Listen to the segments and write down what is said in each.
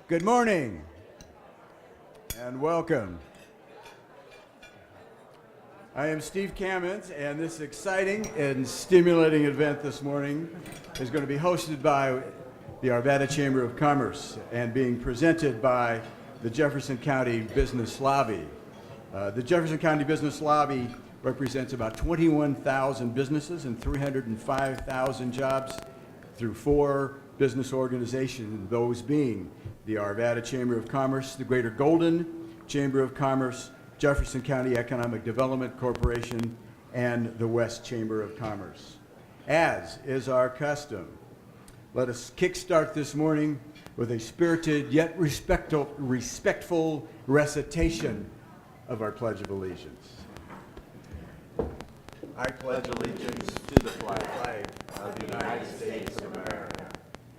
Good morning and welcome. I am Steve Kamens, and this exciting and stimulating event this morning is going to be hosted by the Arvada Chamber of Commerce and being presented by the Jefferson County Business Lobby. The Jefferson County Business Lobby represents about 21,000 businesses and 305,000 jobs through 4 business organizations, those being the Arvada Chamber of Commerce, the Greater Golden Chamber of Commerce, Jefferson County Economic Development Corporation, and the West Chamber of Commerce. As is our custom, let us kickstart this morning with a spirited yet respectful recitation of our Pledge of Allegiance. I pledge allegiance to the flag of the United States of America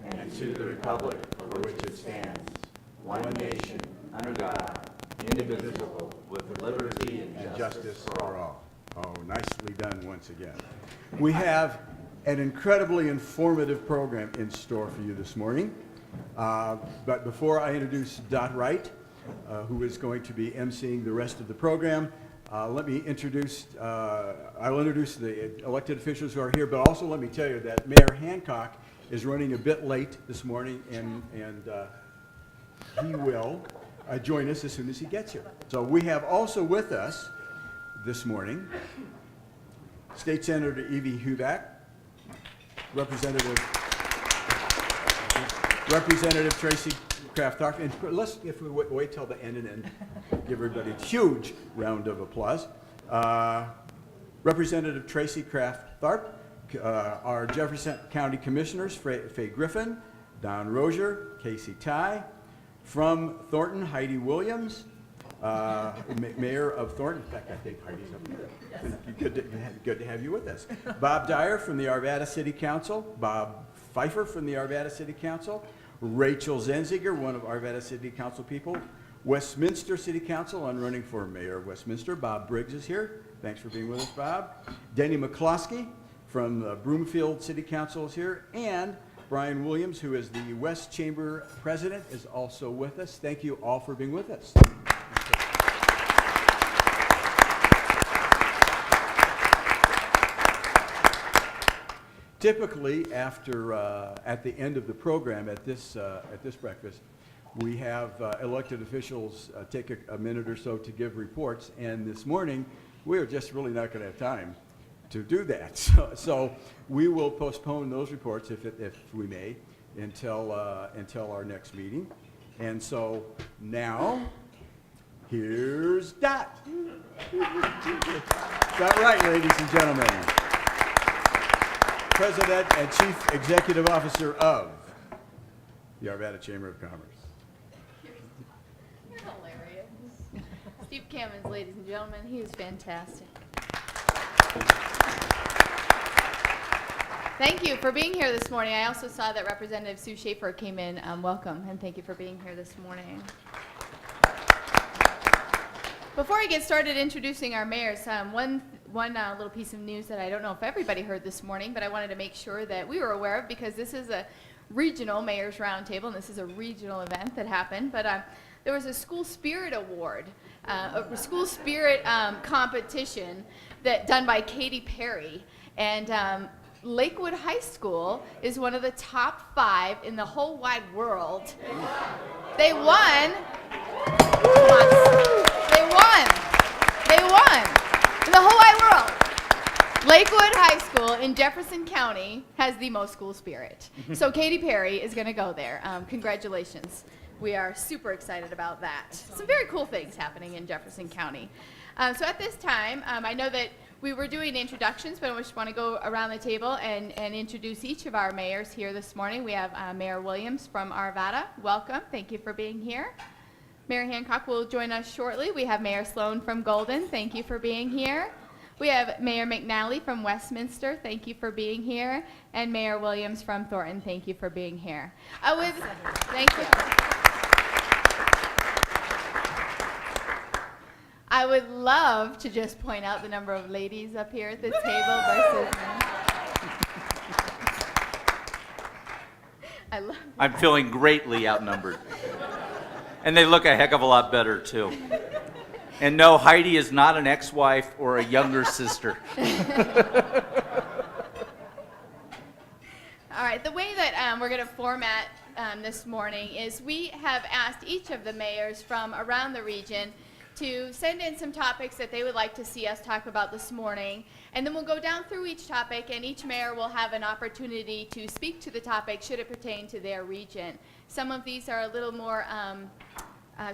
and to the republic for which it stands, one nation, under God, indivisible, with liberty and justice for all. Oh, nicely done once again. We have an incredibly informative program in store for you this morning. But before I introduce Dot Wright, who is going to be emceeing the rest of the program, let me introduce, I'll introduce the elected officials who are here, but also let me tell you that Mayor Hancock is running a bit late this morning, and he will join us as soon as he gets here. So we have also with us this morning State Senator Evie Huback, Representative Tracy Kraft Tharp, and if we wait till the end and give everybody a huge round of applause. Representative Tracy Kraft Tharp, our Jefferson County Commissioners, Faye Griffin, Don Rozier, Casey Ty, from Thornton, Heidi Williams, Mayor of Thornton. In fact, I think Heidi's up there. Good to have you with us. Bob Dyer from the Arvada City Council, Bob Pfeiffer from the Arvada City Council, Rachel Zenziger, one of Arvada City Council people, Westminster City Council, I'm running for Mayor of Westminster. Bob Briggs is here. Thanks for being with us, Bob. Denny McCloskey from Broomfield City Council is here, and Brian Williams, who is the West Chamber President, is also with us. Thank you all for being with us. Typically, at the end of the program, at this breakfast, we have elected officials take a minute or so to give reports, and this morning, we are just really not going to have time to do that. So we will postpone those reports, if we may, until our next meeting. And so now, here's Dot. Dot Wright, ladies and gentlemen. President and Chief Executive Officer of the Arvada Chamber of Commerce. You're hilarious. Steve Kamens, ladies and gentlemen, he is fantastic. Thank you for being here this morning. I also saw that Representative Sue Schaefer came in. Welcome, and thank you for being here this morning. Before I get started introducing our mayors, one little piece of news that I don't know if everybody heard this morning, but I wanted to make sure that we were aware of, because this is a regional Mayor's Roundtable, and this is a regional event that happened. But there was a School Spirit Award, a School Spirit competition done by Katy Perry, and Lakewood High School is one of the top 5 in the whole wide world. They won. They won in the whole wide world. Lakewood High School in Jefferson County has the most school spirit. So Katy Perry is going to go there. Congratulations. We are super excited about that. Some very cool things happening in Jefferson County. So at this time, I know that we were doing introductions, but I just want to go around the table and introduce each of our mayors here this morning. We have Mayor Williams from Arvada. Welcome. Thank you for being here. Mayor Hancock will join us shortly. We have Mayor Sloan from Golden. Thank you for being here. We have Mayor McNally from Westminster. Thank you for being here. And Mayor Williams from Thornton. Thank you for being here. Thank you. I would love to just point out the number of ladies up here at this table versus men. I'm feeling greatly outnumbered. And they look a heck of a lot better, too. And no, Heidi is not an ex-wife or a younger sister. All right, the way that we're going to format this morning is we have asked each of the mayors from around the region to send in some topics that they would like to see us talk about this morning. And then we'll go down through each topic, and each mayor will have an opportunity to speak to the topic should it pertain to their region. Some of these are a little more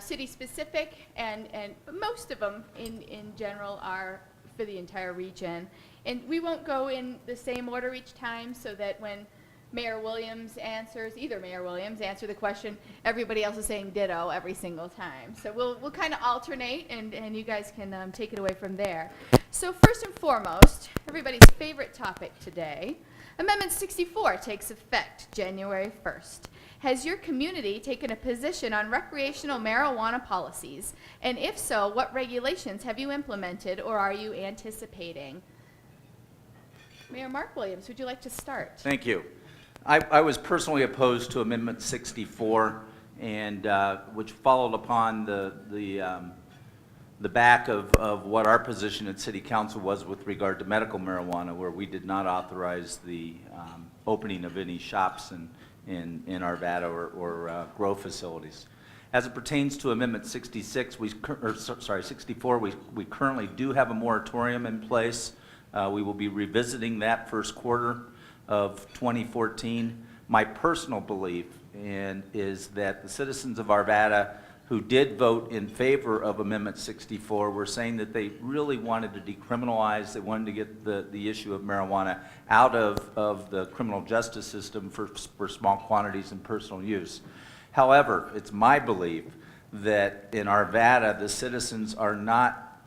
city-specific, but most of them in general are for the entire region. And we won't go in the same order each time, so that when Mayor Williams answers, either Mayor Williams answer the question, everybody else is saying ditto every single time. So we'll kind of alternate, and you guys can take it away from there. So first and foremost, everybody's favorite topic today, Amendment 64 takes effect January 1st. Has your community taken a position on recreational marijuana policies? And if so, what regulations have you implemented or are you anticipating? Mayor Mark Williams, would you like to start? Thank you. I was personally opposed to Amendment 64, and which followed upon the back of what our position at City Council was with regard to medical marijuana, where we did not authorize the opening of any shops in Arvada or grow facilities. As it pertains to Amendment 66, 64, we currently do have a moratorium in place. We will be revisiting that first quarter of 2014. My personal belief is that the citizens of Arvada who did vote in favor of Amendment 64 were saying that they really wanted to decriminalize, they wanted to get the issue of marijuana out of the criminal justice system for small quantities and personal use. However, it's my belief that in Arvada, the citizens are not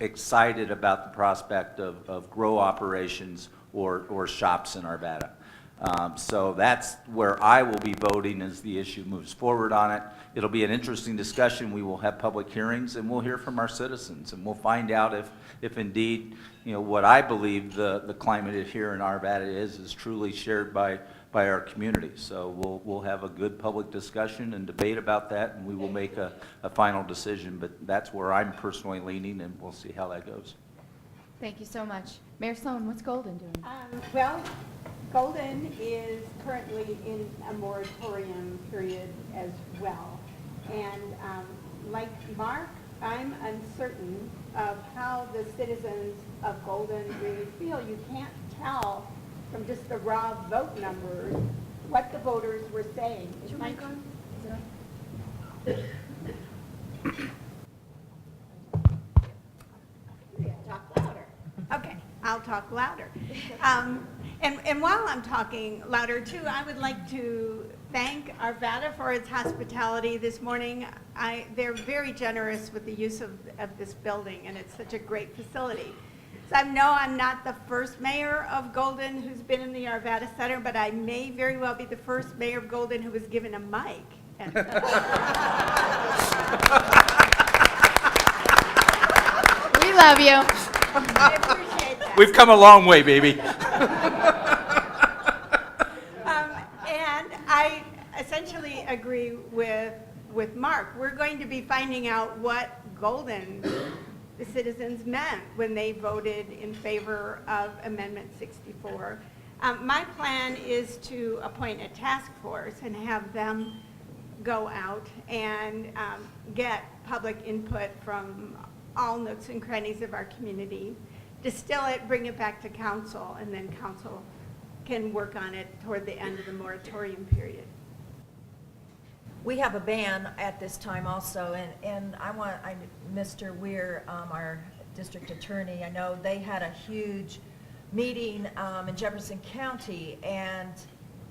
excited about the prospect of grow operations or shops in Arvada. So that's where I will be voting as the issue moves forward on it. It'll be an interesting discussion. We will have public hearings, and we'll hear from our citizens, and we'll find out if indeed, what I believe the climate here in Arvada is truly shared by our community. So we'll have a good public discussion and debate about that, and we will make a final decision. But that's where I'm personally leaning, and we'll see how that goes. Thank you so much. Mayor Sloan, what's Golden doing? Well, Golden is currently in a moratorium period as well. And like Mark, I'm uncertain of how the citizens of Golden really feel. You can't tell from just the raw vote numbers what the voters were saying. Is your mic on? Is it on? Talk louder. Okay, I'll talk louder. And while I'm talking louder too, I would like to thank Arvada for its hospitality this morning. They're very generous with the use of this building, and it's such a great facility. So I know I'm not the first mayor of Golden who's been in the Arvada Center, but I may very well be the first mayor of Golden who was given a mic. We love you. I appreciate that. We've come a long way, baby. And I essentially agree with Mark. We're going to be finding out what Golden, the citizens, meant when they voted in favor of Amendment 64. My plan is to appoint a task force and have them go out and get public input from all nooks and crannies of our community, distill it, bring it back to council, and then council can work on it toward the end of the moratorium period. We have a ban at this time also, and Mr. Weir, our district attorney, I know they had a huge meeting in Jefferson County, and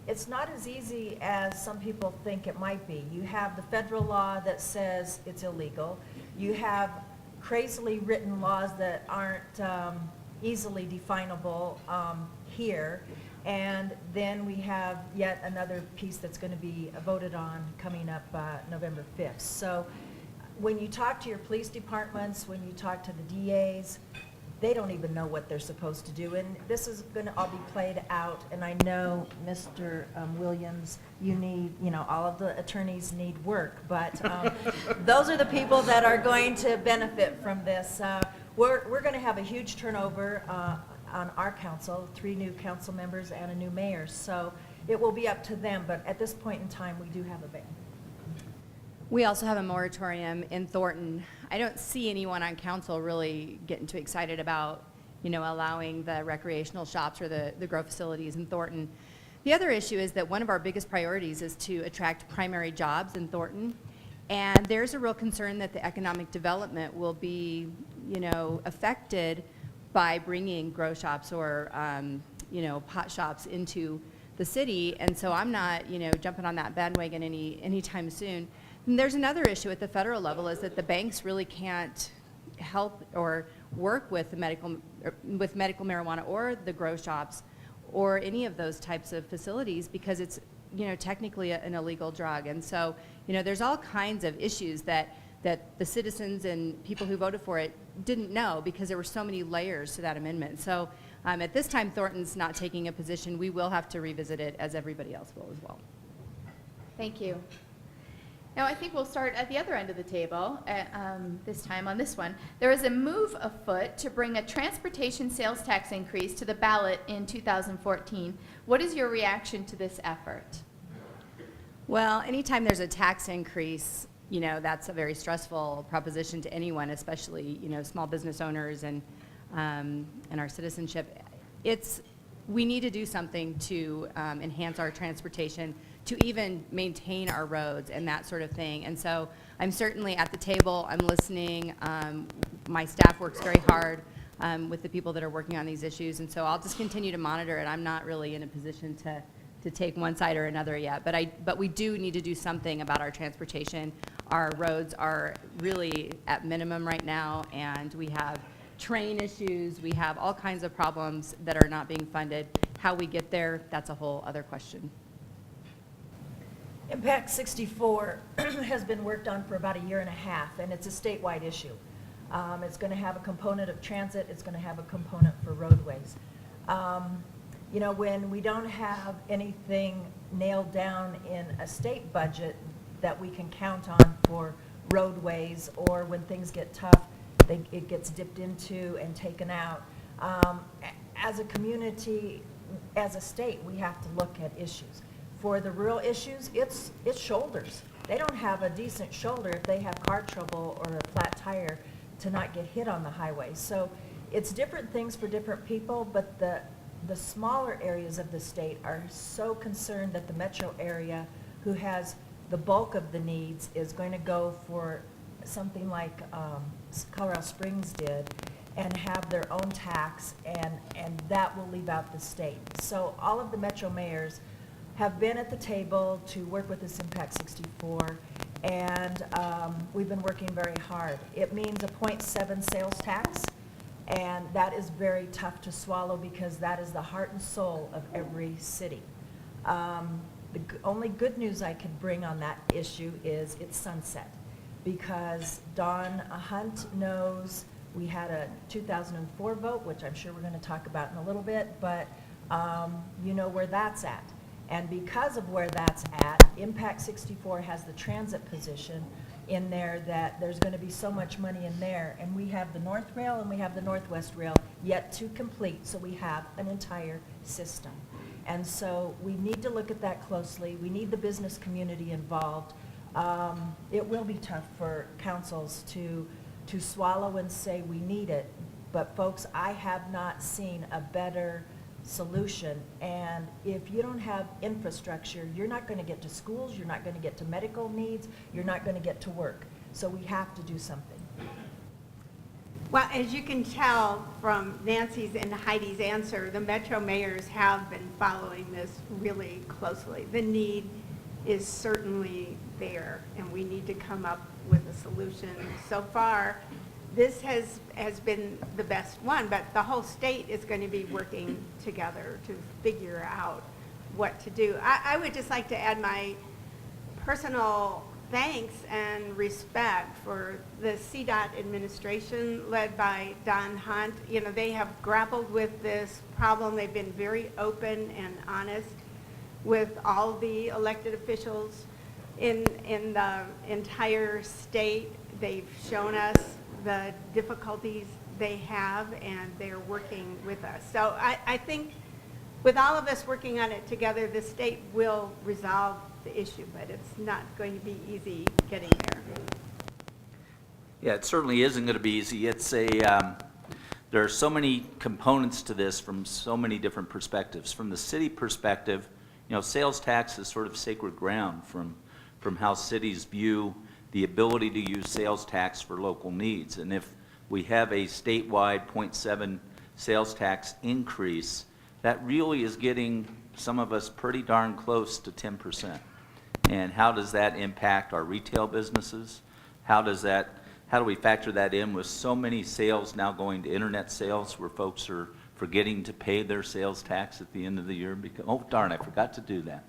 it's not as easy as some people think it might be. You have the federal law that says it's illegal. You have crazily written laws that aren't easily definable here. And then we have yet another piece that's going to be voted on coming up November 5th. So when you talk to your police departments, when you talk to the DAs, they don't even know what they're supposed to do. And this is going to all be played out, and I know, Mr. Williams, you need, all of the attorneys need work, but those are the people that are going to benefit from this. We're going to have a huge turnover on our council, 3 new council members and a new mayor, so it will be up to them, but at this point in time, we do have a ban. We also have a moratorium in Thornton. I don't see anyone on council really getting too excited about, allowing the recreational shops or the grow facilities in Thornton. The other issue is that one of our biggest priorities is to attract primary jobs in Thornton. And there's a real concern that the economic development will be, affected by bringing grow shops or, pot shops into the city. And so I'm not, jumping on that bandwagon anytime soon. And there's another issue at the federal level is that the banks really can't help or work with medical marijuana or the grow shops or any of those types of facilities because it's, technically an illegal drug. And so, there's all kinds of issues that the citizens and people who voted for it didn't know because there were so many layers to that amendment. So at this time, Thornton's not taking a position. We will have to revisit it as everybody else will as well. Thank you. Now, I think we'll start at the other end of the table, this time on this one. There is a move afoot to bring a transportation sales tax increase to the ballot in 2014. What is your reaction to this effort? Well, anytime there's a tax increase, that's a very stressful proposition to anyone, especially, small business owners and our citizenship. We need to do something to enhance our transportation, to even maintain our roads and that sort of thing. And so I'm certainly at the table, I'm listening. My staff works very hard with the people that are working on these issues, and so I'll just continue to monitor it. I'm not really in a position to take one side or another yet, but we do need to do something about our transportation. Our roads are really at minimum right now, and we have train issues, we have all kinds of problems that are not being funded. How we get there, that's a whole other question. Impact 64 has been worked on for about 1.5 years, and it's a statewide issue. It's going to have a component of transit, it's going to have a component for roadways. When we don't have anything nailed down in a state budget that we can count on for roadways, or when things get tough, it gets dipped into and taken out. As a community, as a state, we have to look at issues. For the rural issues, it's shoulders. They don't have a decent shoulder if they have car trouble or a flat tire to not get hit on the highway. So it's different things for different people, but the smaller areas of the state are so concerned that the metro area, who has the bulk of the needs, is going to go for something like Colorado Springs did and have their own tax, and that will leave out the state. So all of the metro mayors have been at the table to work with this Impact 64, and we've been working very hard. It means a 0.7 sales tax, and that is very tough to swallow because that is the heart and soul of every city. The only good news I could bring on that issue is it's sunset, because Dawn Hunt knows we had a 2004 vote, which I'm sure we're going to talk about in a little bit, but you know where that's at. And because of where that's at, Impact 64 has the transit position in there that there's going to be so much money in there. And we have the North Rail and we have the Northwest Rail yet to complete, so we have an entire system. And so we need to look at that closely. We need the business community involved. It will be tough for councils to swallow and say we need it. But folks, I have not seen a better solution. And if you don't have infrastructure, you're not going to get to schools, you're not going to get to medical needs, you're not going to get to work. So we have to do something. Well, as you can tell from Nancy's and Heidi's answer, the metro mayors have been following this really closely. The need is certainly there, and we need to come up with a solution. So far, this has been the best one, but the whole state is going to be working together to figure out what to do. I would just like to add my personal thanks and respect for the CDOT administration led by Don Hunt. You know, they have grappled with this problem. They've been very open and honest with all the elected officials in the entire state. They've shown us the difficulties they have, and they're working with us. So I think with all of us working on it together, the state will resolve the issue, but it's not going to be easy getting there. Yeah, it certainly isn't going to be easy. It's there are so many components to this from so many different perspectives. From the city perspective, you know, sales tax is sort of sacred ground from how cities view the ability to use sales tax for local needs. And if we have a statewide 0.7 sales tax increase, that really is getting some of us pretty darn close to 10%. And how does that impact our retail businesses? How do we factor that in with so many sales now going to internet sales where folks are forgetting to pay their sales tax at the end of the year? Because, oh darn, I forgot to do that.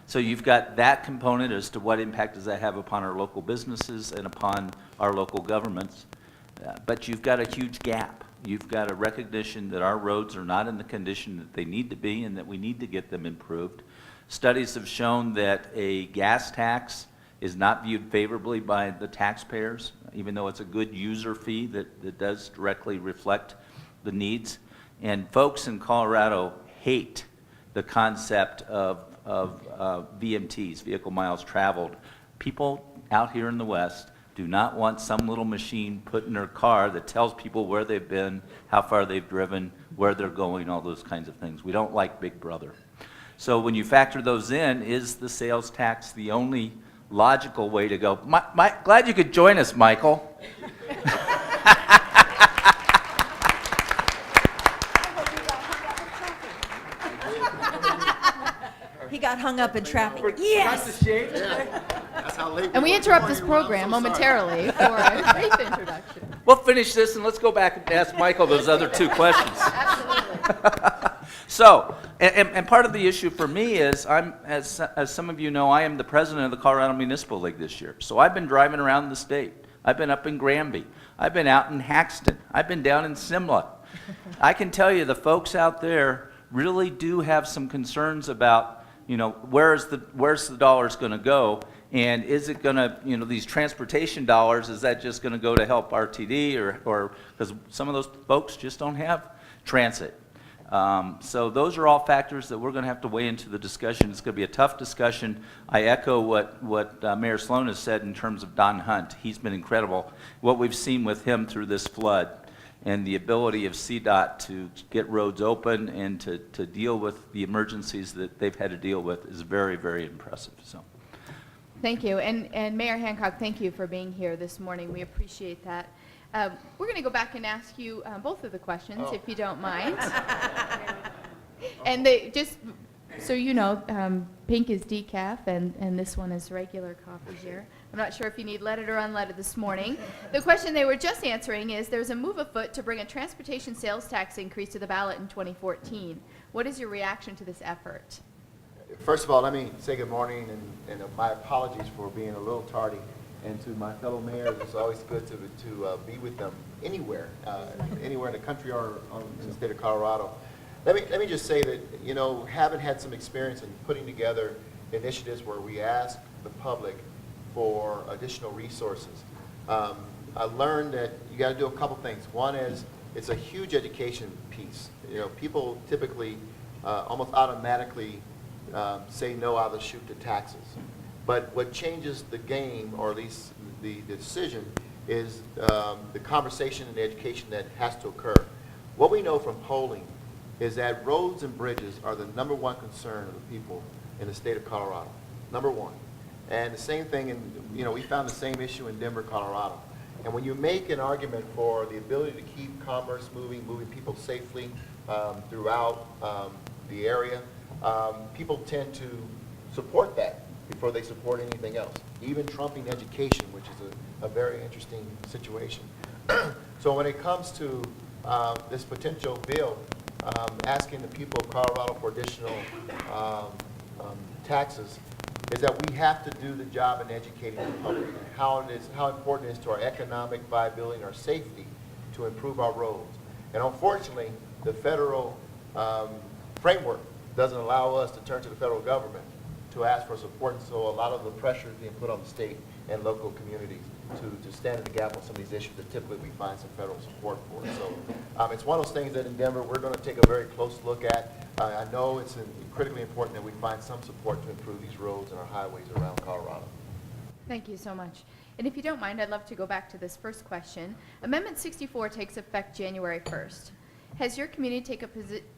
So you've got that component as to what impact does that have upon our local businesses and upon our local governments. But you've got a huge gap. You've got a recognition that our roads are not in the condition that they need to be and that we need to get them improved. Studies have shown that a gas tax is not viewed favorably by the taxpayers, even though it's a good user fee that does directly reflect the needs. And folks in Colorado hate the concept of VMTs, vehicle miles traveled. People out here in the West do not want some little machine put in their car that tells people where they've been, how far they've driven, where they're going, all those kinds of things. We don't like Big Brother. So when you factor those in, is the sales tax the only logical way to go? Glad you could join us, Michael. He got hung up in traffic. Yes! That's how late And we were. interrupt Good this morning, Ron. program I'm so momentarily for a brief introduction. We'll finish this and let's go back and ask Michael those other two questions. Absolutely. So, and part of the issue for me is as some of you know, I am the president of the Colorado Municipal League this year. So I've been driving around the state. I've been up in Granby. I've been out in Haxton. I've been down in Simla. I can tell you the folks out there really do have some concerns about, you know, where's the dollars going to go, and is it going to, you know, these transportation dollars, is that just going to go to help RTD or because some of those folks just don't have transit. So those are all factors that we're going to have to weigh into the discussion. It's going to be a tough discussion. I echo what Mayor Sloan has said in terms of Don Hunt. He's been incredible. What we've seen with him through this flood and the ability of CDOT to get roads open and to deal with the emergencies that they've had to deal with is very, very impressive. So, Thank you. And Mayor Hancock, thank you for being here this morning. We appreciate that. We're going to go back and ask you both of the questions, if you don't mind. And just so you know, pink is decaf, and this one is regular coffee here. I'm not sure if you need leaded or unleaded this morning. The question they were just answering is, there's a move afoot to bring a transportation sales tax increase to the ballot in 2014. What is your reaction to this effort? First of all, let me say good morning and my apologies for being a little tardy. And to my fellow mayors, it's always good to be with them anywhere in the country or in the state of Colorado. Let me just say that, you know, having had some experience in putting together initiatives where we ask the public for additional resources, I learned that you got to do a couple things. One is it's a huge education piece. You know, people typically almost automatically say no out of the chute to taxes. But what changes the game, or at least the decision, is the conversation and the education that has to occur. What we know from polling is that roads and bridges are the #1 concern of the people in the state of Colorado. #1. And the same thing we found the same issue in Denver, Colorado. And when you make an argument for the ability to keep commerce moving people safely throughout the area, people tend to support that before they support anything else, even trumping education, which is a very interesting situation. So when it comes to this potential bill, asking the people of Colorado for additional taxes, is that we have to do the job in educating the public and how important it is to our economic viability and our safety to improve our roads. And unfortunately, the federal framework doesn't allow us to turn to the federal government to ask for support, and so a lot of the pressure is being put on the state and local communities to stand in the gap on some of these issues that typically we find some federal support for. So it's one of those things that in Denver we're going to take a very close look at. I know it's critically important that we find some support to improve these roads and our highways around Colorado. Thank you so much. And if you don't mind, I'd love to go back to this first question. Amendment 64 takes effect January 1st. Has your community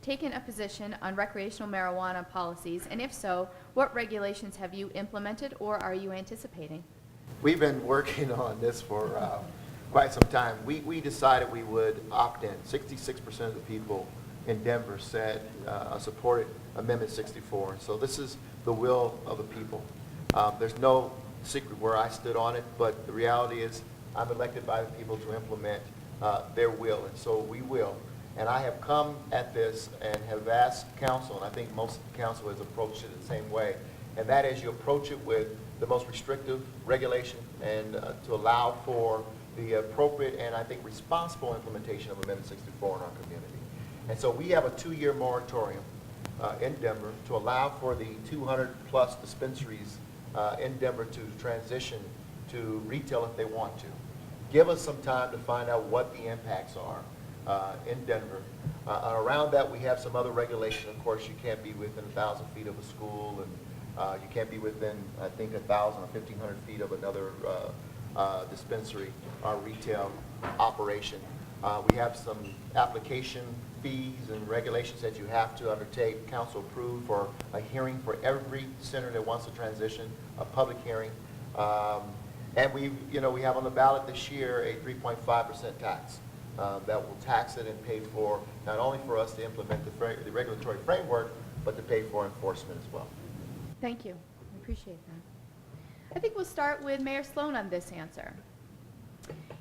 taken a position on recreational marijuana policies? And if so, what regulations have you implemented or are you anticipating? We've been working on this for quite some time. We decided we would opt in. 66% of the people in Denver said supported Amendment 64. And so this is the will of the people. There's no secret where I stood on it, but the reality is I'm elected by the people to implement their will, and so we will. And I have come at this and have asked council, and I think most of the council has approached it the same way, and that is you approach it with the most restrictive regulation and to allow for the appropriate and I think responsible implementation of Amendment 64 in our community. And so we have a 2-year moratorium in Denver to allow for the 200-plus dispensaries in Denver to transition to retail if they want to. Give us some time to find out what the impacts are in Denver. Around that, we have some other regulation. Of course, you can't be within 1,000 feet of a school, and you can't be within, I think, 1,000 or 1,500 feet of another dispensary or retail operation. We have some application fees and regulations that you have to undertake. Council approved for a hearing for every center that wants to transition, a public hearing. And we have on the ballot this year a 3.5% tax that will tax it and pay for, not only for us to implement the regulatory framework, but to pay for enforcement as well. Thank you. I appreciate that. I think we'll start with Mayor Sloan on this answer.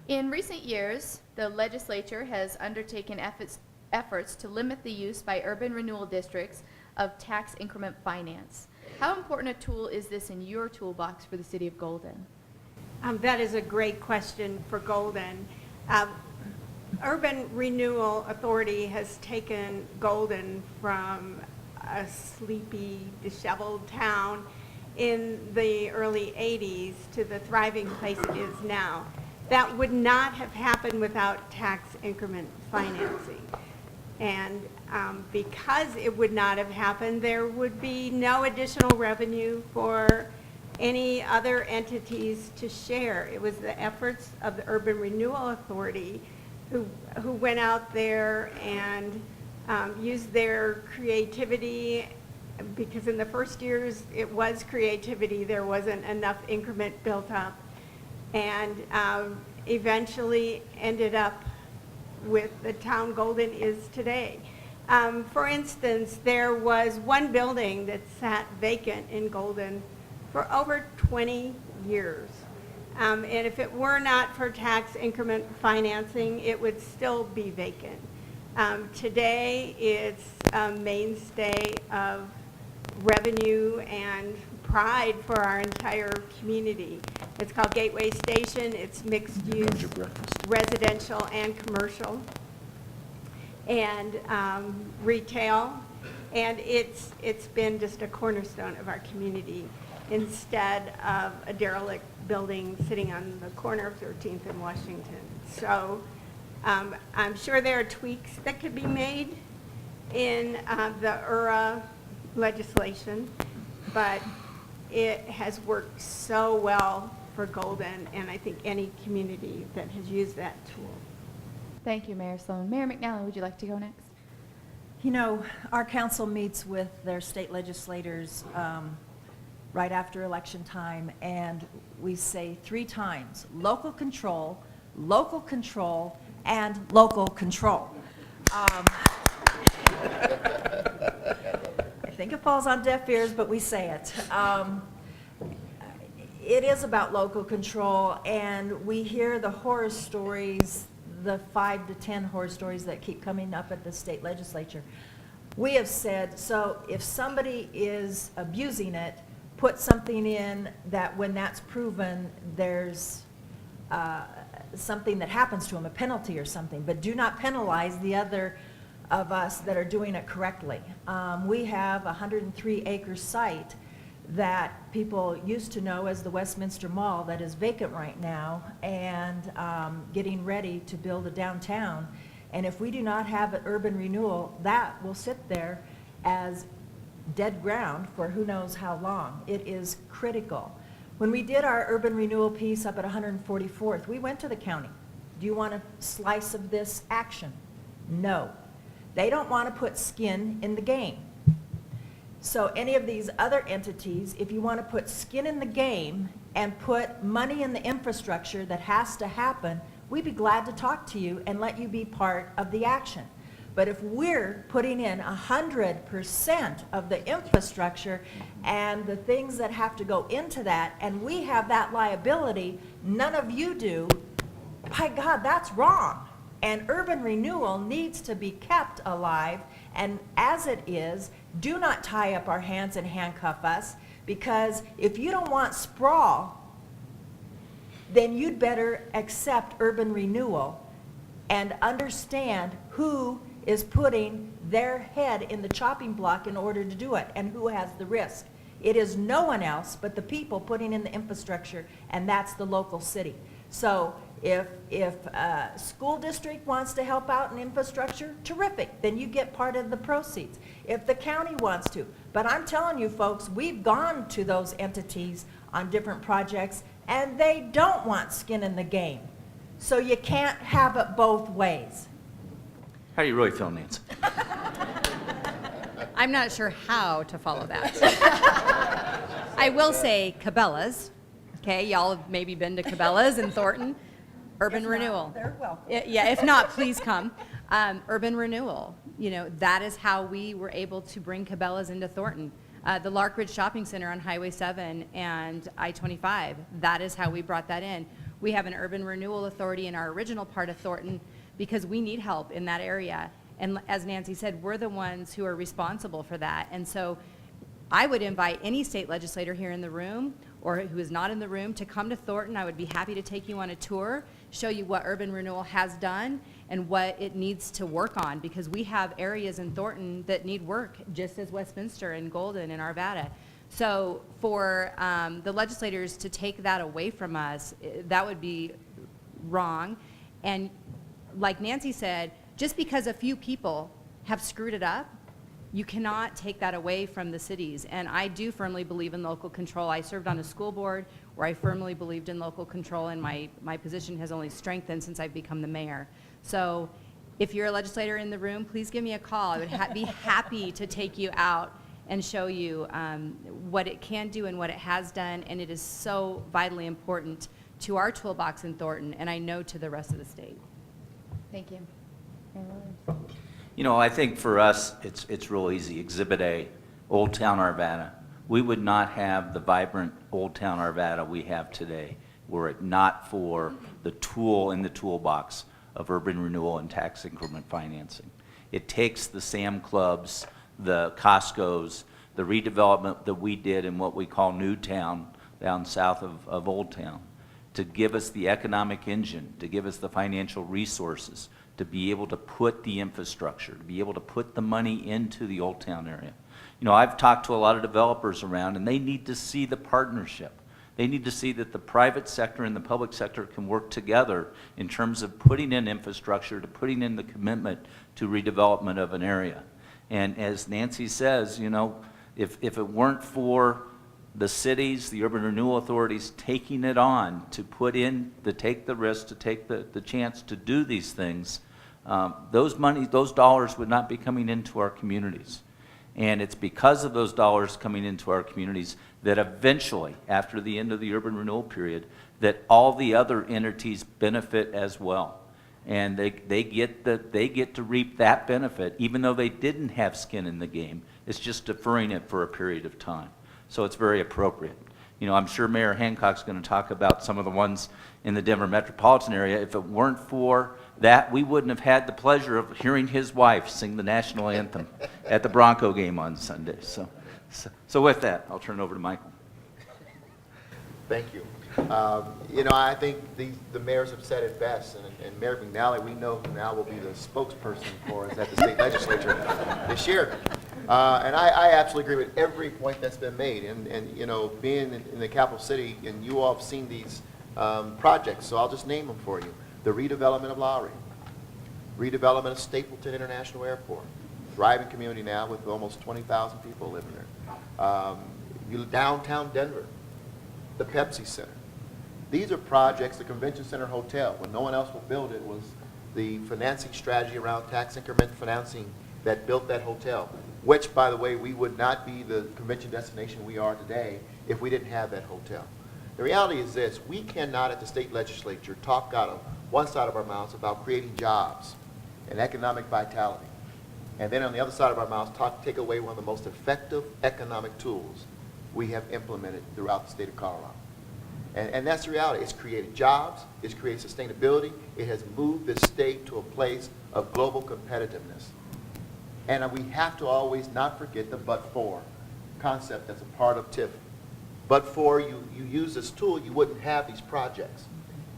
In recent years, the legislature has undertaken efforts to limit the use by urban renewal districts of tax increment finance. How important a tool is this in your toolbox for the city of Golden? That is a great question for Golden. Urban Renewal Authority has taken Golden from a sleepy, disheveled town in the early 80s to the thriving place it is now. That would not have happened without tax increment financing. And because it would not have happened, there would be no additional revenue for any other entities to share. It was the efforts of the Urban Renewal Authority who went out there and used their creativity, because in the first years it was creativity, there wasn't enough increment built up, and eventually ended up with the town Golden is today. For instance, there was one building that sat vacant in Golden for over 20 years. And if it were not for tax increment financing, it would still be vacant. Today, it's a mainstay of revenue and pride for our entire community. It's called Gateway Station. It's mixed use, residential and commercial, and retail. And it's been just a cornerstone of our community instead of a derelict building sitting on the corner of 13th and Washington. So I'm sure there are tweaks that could be made in the URA legislation, but it has worked so well for Golden, and I think any community that has used that tool. Thank you, Mayor Sloan. Mayor McNally, would you like to go next? You know, our council meets with their state legislators right after election time, and we say 3 times, local control, and local control. I think it falls on deaf ears, but we say it. It is about local control, and we hear the horror stories, the 5 to 10 horror stories that keep coming up at the state legislature. We have said, so if somebody is abusing it, put something in that when that's proven, there's something that happens to them, a penalty or something, but do not penalize the other of us that are doing it correctly. We have a 103-acre site that people used to know as the Westminster Mall that is vacant right now and getting ready to build a downtown. And if we do not have an urban renewal, that will sit there as dead ground for who knows how long. It is critical. When we did our urban renewal piece up at 144th, we went to the county. Do you want a slice of this action? No. They don't want to put skin in the game. So any of these other entities, if you want to put skin in the game and put money in the infrastructure that has to happen, we'd be glad to talk to you and let you be part of the action. But if we're putting in 100% of the infrastructure and the things that have to go into that, and we have that liability, none of you do, by God, that's wrong. And urban renewal needs to be kept alive, and as it is, do not tie up our hands and handcuff us, because if you don't want sprawl, then you'd better accept urban renewal and understand who is putting their head in the chopping block in order to do it, and who has the risk. It is no one else but the people putting in the infrastructure, and that's the local city. So if a school district wants to help out in infrastructure, terrific, then you get part of the proceeds. If the county wants to. But I'm telling you folks, we've gone to those entities on different projects, and they don't want skin in the game. So you can't have it both ways. How do you really feel, Nancy? I'm not sure how to follow that. I will say Cabela's. Okay, y'all have maybe been to Cabela's in Thornton. Urban renewal. They're welcome. Yeah, if not, please come. Urban renewal. You know, that is how we were able to bring Cabela's into Thornton. The Lark Ridge Shopping Center on Highway 7 and I-25, that is how we brought that in. We have an urban renewal authority in our original part of Thornton because we need help in that area. And as Nancy said, we're the ones who are responsible for that. And so I would invite any state legislator here in the room or who is not in the room to come to Thornton. I would be happy to take you on a tour, show you what urban renewal has done and what it needs to work on, because we have areas in Thornton that need work, just as Westminster and Golden and Arvada. So for the legislators to take that away from us, that would be wrong. And like Nancy said, just because a few people have screwed it up, you cannot take that away from the cities. And I do firmly believe in local control. I served on a school board where I firmly believed in local control, and my position has only strengthened since I've become the mayor. So if you're a legislator in the room, please give me a call. I would be happy to take you out and show you what it can do and what it has done. And it is so vitally important to our toolbox in Thornton, and I know to the rest of the state. Thank you. You know, I think for us, it's real easy. Exhibit A, Old Town Arvada. We would not have the vibrant Old Town Arvada we have today were it not for the tool in the toolbox of urban renewal and tax increment financing. It takes the Sam Clubs, the Costco's, the redevelopment that we did in what we call New Town down south of Old Town to give us the economic engine, to give us the financial resources, to be able to put the infrastructure, to be able to put the money into the Old Town area. You know, I've talked to a lot of developers around, and they need to see the partnership. They need to see that the private sector and the public sector can work together in terms of putting in infrastructure, to putting in the commitment to redevelopment of an area. And as Nancy says, you know, if it weren't for the cities, the urban renewal authorities taking it on to put in, to take the risk, to take the chance to do these things, those dollars would not be coming into our communities. And it's because of those dollars coming into our communities that eventually, after the end of the urban renewal period, that all the other entities benefit as well. And they get to reap that benefit, even though they didn't have skin in the game. It's just deferring it for a period of time. So it's very appropriate. You know, I'm sure Mayor Hancock's going to talk about some of the ones in the Denver metropolitan area. If it weren't for that, we wouldn't have had the pleasure of hearing his wife sing the national anthem at the Bronco game on Sunday. So with that, I'll turn it over to Michael. Thank you. I think the mayors have said it best, and Mayor McNally, we know who now will be the spokesperson for us at the state legislature this year. And I absolutely agree with every point that's been made. And being in the capital city, and you all have seen these projects, so I'll just name them for you. The redevelopment of Lowry, redevelopment of Stapleton International Airport, thriving community now with almost 20,000 people living there. Downtown Denver, the Pepsi Center. These are projects, the Convention Center Hotel, when no one else will build it, was the financing strategy around tax increment financing that built that hotel, which, by the way, we would not be the convention destination we are today if we didn't have that hotel. The reality is this: we cannot at the state legislature talk out of one side of our mouths about creating jobs and economic vitality, and then on the other side of our mouths take away one of the most effective economic tools we have implemented throughout the state of Colorado. And that's the reality. It's created jobs, it's created sustainability, it has moved this state to a place of global competitiveness. And we have to always not forget the but-for concept that's a part of TIF. But for you use this tool, you wouldn't have these projects.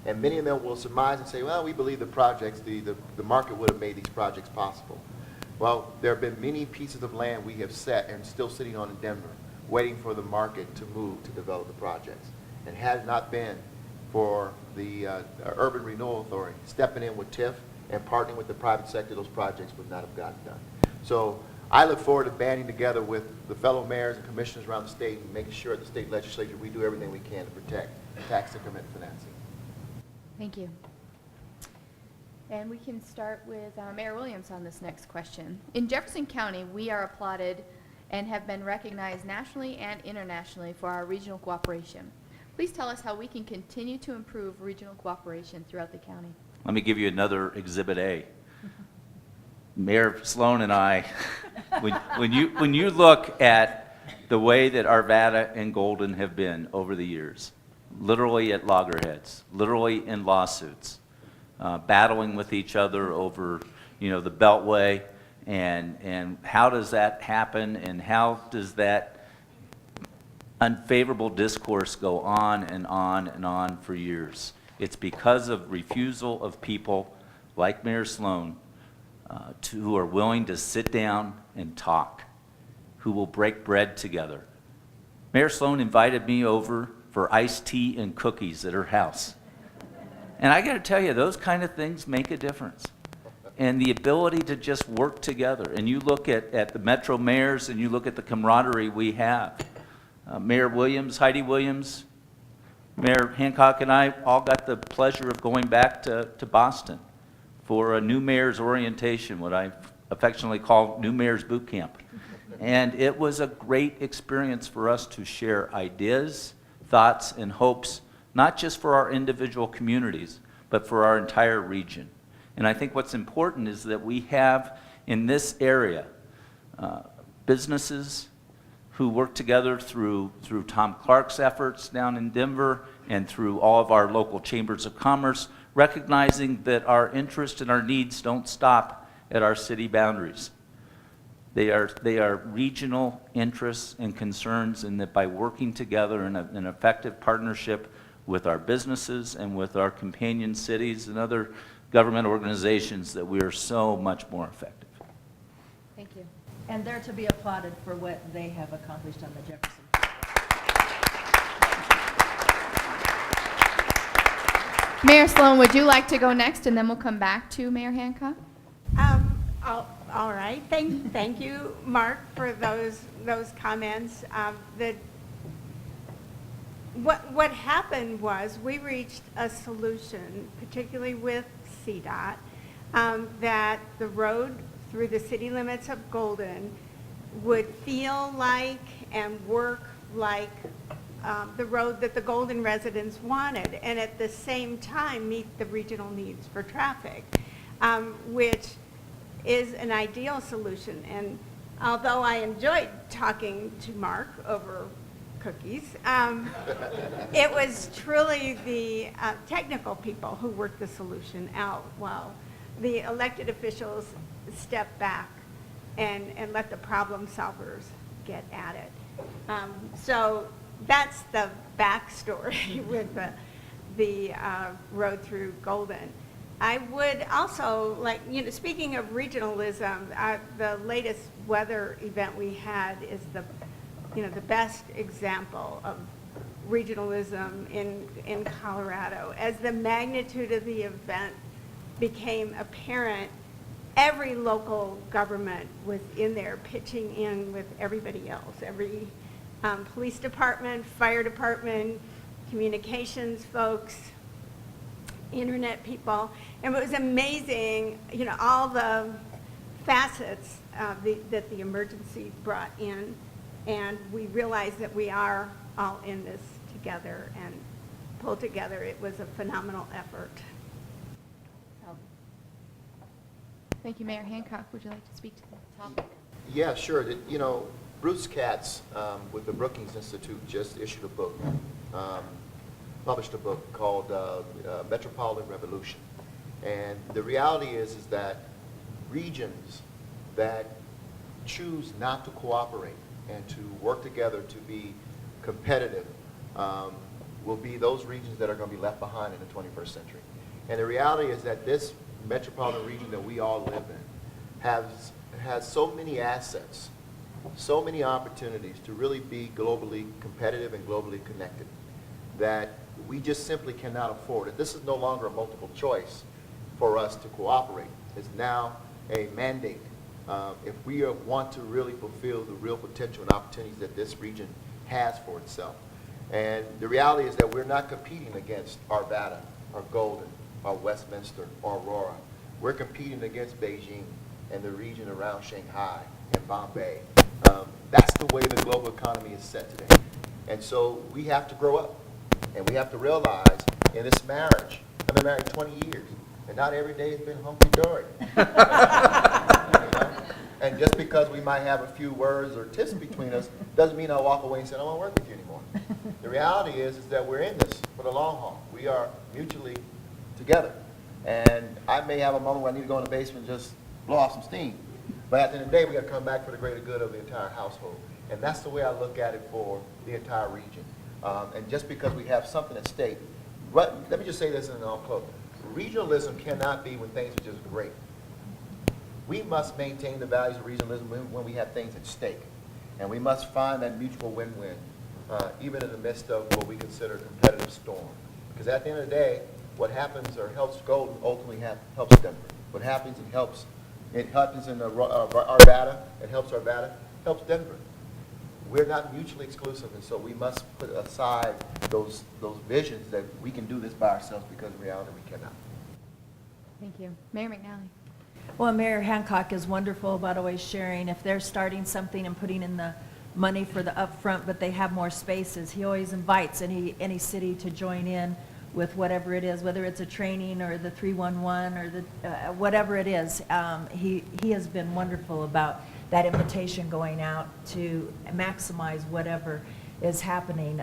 And many of them will surmise and say, well, we believe the projects, the market would have made these projects possible. Well, there have been many pieces of land we have set and still sitting on in Denver, waiting for the market to move to develop the projects. And had it not been for the Urban Renewal Authority stepping in with TIF and partnering with the private sector, those projects would not have gotten done. So I look forward to banding together with the fellow mayors and commissioners around the state and making sure at the state legislature we do everything we can to protect tax increment financing. Thank you. And we can start with Mayor Williams on this next question. In Jefferson County, we are applauded and have been recognized nationally and internationally for our regional cooperation. Please tell us how we can continue to improve regional cooperation throughout the county. Let me give you another Exhibit A. Mayor Sloan and I, when you look at the way that Arvada and Golden have been over the years, literally at loggerheads, literally in lawsuits, battling with each other over, the Beltway, and how does that happen, and how does that unfavorable discourse go on and on and on for years? It's because of refusal of people like Mayor Sloan who are willing to sit down and talk, who will break bread together. Mayor Sloan invited me over for iced tea and cookies at her house. And I got to tell you, those kind of things make a difference. And the ability to just work together. And you look at the Metro mayors and you look at the camaraderie we have. Mayor Williams, Heidi Williams, Mayor Hancock and I all got the pleasure of going back to Boston for a new mayor's orientation, what I affectionately call new mayor's boot camp. And it was a great experience for us to share ideas, thoughts, and hopes, not just for our individual communities, but for our entire region. And I think what's important is that we have in this area businesses who work together through Tom Clark's efforts down in Denver and through all of our local chambers of commerce, recognizing that our interests and our needs don't stop at our city boundaries. They are regional interests and concerns, and that by working together in an effective partnership with our businesses and with our companion cities and other government organizations, that we are so much more effective. Thank you. And they're to be applauded for what they have accomplished on the Jefferson. Mayor Sloan, would you like to go next, and then we'll come back to Mayor Hancock? All right. Thank you, Mark, for those comments. What happened was we reached a solution, particularly with CDOT, that the road through the city limits of Golden would feel like and work like the road that the Golden residents wanted, and at the same time meet the regional needs for traffic, which is an ideal solution. And although I enjoyed talking to Mark over cookies, it was truly the technical people who worked the solution out while the elected officials stepped back and let the problem solvers get at it. So that's the backstory with the road through Golden. I would also like, speaking of regionalism, the latest weather event we had is the best example of regionalism in Colorado. As the magnitude of the event became apparent, every local government was in there pitching in with everybody else. Every police department, fire department, communications folks, internet people. And it was amazing, all the facets that the emergency brought in. And we realized that we are all in this together and pulled together. It was a phenomenal effort. Thank you, Mayor Hancock. Would you like to speak to the topic? Yeah, sure. Bruce Katz with the Brookings Institute just issued a book, published a book called Metropolitan Revolution. And the reality is that regions that choose not to cooperate and to work together to be competitive will be those regions that are going to be left behind in the 21st century. And the reality is that this metropolitan region that we all live in has so many assets, so many opportunities to really be globally competitive and globally connected that we just simply cannot afford it. This is no longer a multiple choice for us to cooperate. It's now a mandate. If we want to really fulfill the real potential and opportunities that this region has for itself. And the reality is that we're not competing against Arvada or Golden or Westminster or Aurora. We're competing against Beijing and the region around Shanghai and Bombay. That's the way the global economy is set today. And so we have to grow up. And we have to realize in this marriage, I've been married 20 years, and not every day has been hunky-dory. And just because we might have a few words or tiffs between us doesn't mean I'll walk away and say, I don't want to work with you anymore. The reality is that we're in this for the long haul. We are mutually together. And I may have a moment where I need to go in the basement and just blow off some steam. But at the end of the day, we got to come back for the greater good of the entire household. And that's the way I look at it for the entire region. And just because we have something at stake, let me just say this and then I'll close. Regionalism cannot be when things are just great. We must maintain the values of regionalism when we have things at stake. And we must find that mutual win-win, even in the midst of what we consider a competitive storm. Because at the end of the day, what happens or helps Golden ultimately helps Denver. What happens and helps, it happens in Arvada, it helps Arvada, helps Denver. We're not mutually exclusive, and so we must put aside those visions that we can do this by ourselves, because in reality we cannot. Thank you. Mayor McNally. Well, Mayor Hancock is wonderful about always sharing. If they're starting something and putting in the money for the upfront, but they have more spaces, he always invites any city to join in with whatever it is, whether it's a training or the 311 or the whatever it is. He has been wonderful about that invitation going out to maximize whatever is happening.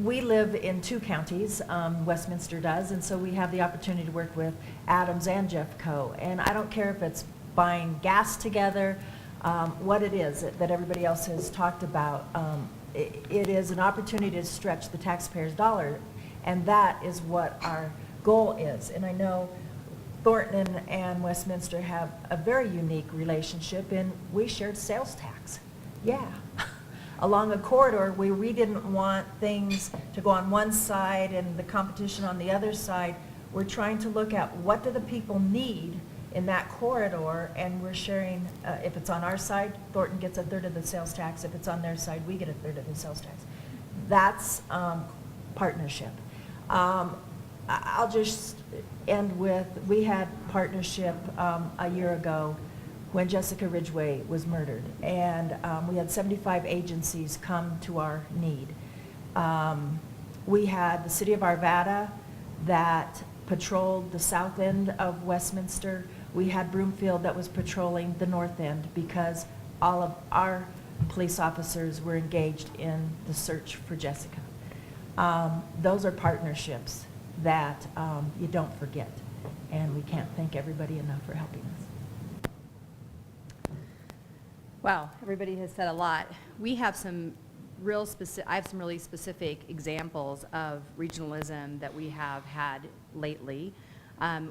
We live in 2 counties, Westminster does, and so we have the opportunity to work with Adams and Jeffco. And I don't care if it's buying gas together, what it is that everybody else has talked about. It is an opportunity to stretch the taxpayer's dollar, and that is what our goal is. And I know Thornton and Westminster have a very unique relationship, and we shared sales tax. Yeah. Along a corridor where we didn't want things to go on one side and the competition on the other side. We're trying to look at what do the people need in that corridor, and we're sharing, if it's on our side, Thornton gets 1/3 of the sales tax. If it's on their side, we get 1/3 of the sales tax. That's partnership. I'll just end with, we had partnership a year ago when Jessica Ridgway was murdered, and we had 75 agencies come to our need. We had the city of Arvada that patrolled the south end of Westminster. We had Broomfield that was patrolling the north end, because all of our police officers were engaged in the search for Jessica. Those are partnerships that you don't forget, and we can't thank everybody enough for helping us. Wow, everybody has said a lot. We have some I have some really specific examples of regionalism that we have had lately.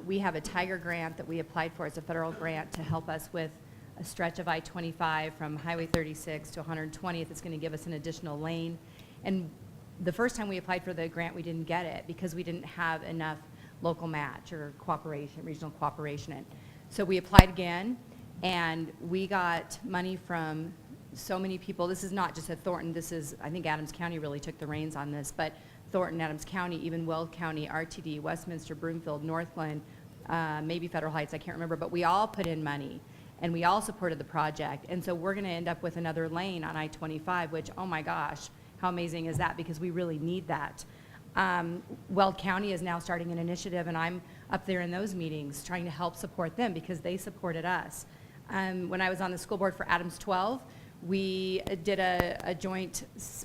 We have a Tiger grant that we applied for. It's a federal grant to help us with a stretch of I-25 from Highway 36 to 120th. It's going to give us an additional lane. And the first time we applied for the grant, we didn't get it because we didn't have enough local match or cooperation, regional cooperation in. So we applied again, and we got money from so many people. This is not just at Thornton. This is, I think Adams County really took the reins on this, but Thornton, Adams County, even Weld County, RTD, Westminster, Broomfield, Northland, maybe Federal Heights, I can't remember, but we all put in money, and we all supported the project. And so we're going to end up with another lane on I-25, which, oh my gosh, how amazing is that? Because we really need that. Weld County is now starting an initiative, and I'm up there in those meetings trying to help support them because they supported us. When I was on the school board for Adams 12, we did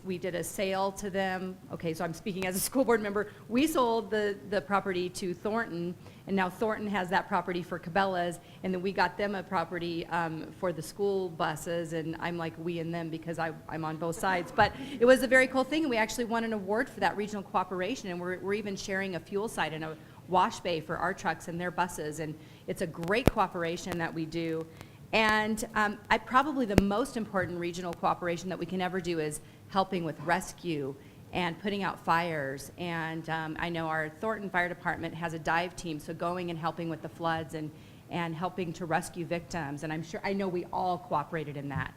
we did a sale to them. Okay, so I'm speaking as a school board member. We sold the property to Thornton, and now Thornton has that property for Cabela's, and then we got them a property for the school buses, and I'm like we and them because I'm on both sides. But it was a very cool thing, and we actually won an award for that regional cooperation, and we're even sharing a fuel site and a wash bay for our trucks and their buses, and it's a great cooperation that we do. And probably the most important regional cooperation that we can ever do is helping with rescue and putting out fires. And I know our Thornton Fire Department has a dive team, so going and helping with the floods and helping to rescue victims. And I know we all cooperated in that.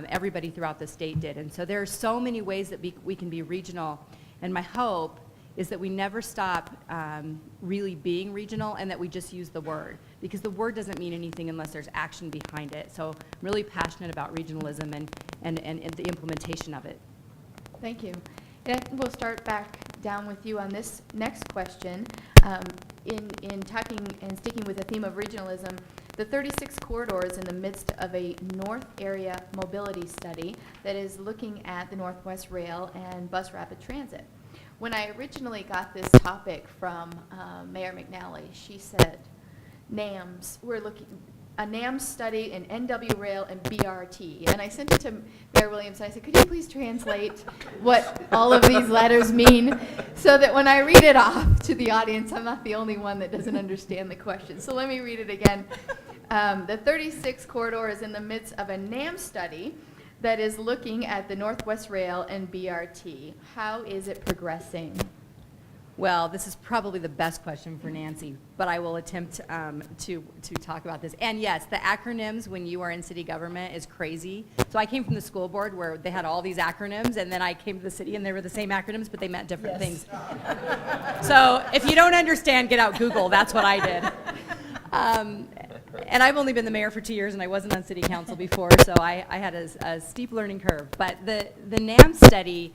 Everybody throughout the state did. And so there are so many ways that we can be regional. And my hope is that we never stop really being regional and that we just use the word, because the word doesn't mean anything unless there's action behind it. So I'm really passionate about regionalism and the implementation of it. Thank you. And we'll start back down with you on this next question. In talking and sticking with the theme of regionalism, the 36 corridors in the midst of a North Area Mobility Study that is looking at the Northwest Rail and bus rapid transit. When I originally got this topic from Mayor McNally, she said, NAMS, we're looking, a NAMS study in NW Rail and BRT. And I sent it to Mayor Williams, and I said, could you please translate what all of these letters mean so that when I read it off to the audience, I'm not the only one that doesn't understand the question. So let me read it again. The 36 corridor is in the midst of a NAMS study that is looking at the Northwest Rail and BRT. How is it progressing? Well, this is probably the best question for Nancy, but I will attempt to talk about this. And yes, the acronyms when you are in city government is crazy. So I came from the school board where they had all these acronyms, and then I came to the city and they were the same acronyms, but they meant different things. So if you don't understand, get out Google. That's what I did. And I've only been the mayor for 2 years, and I wasn't on city council before, so I had a steep learning curve. But the NAM study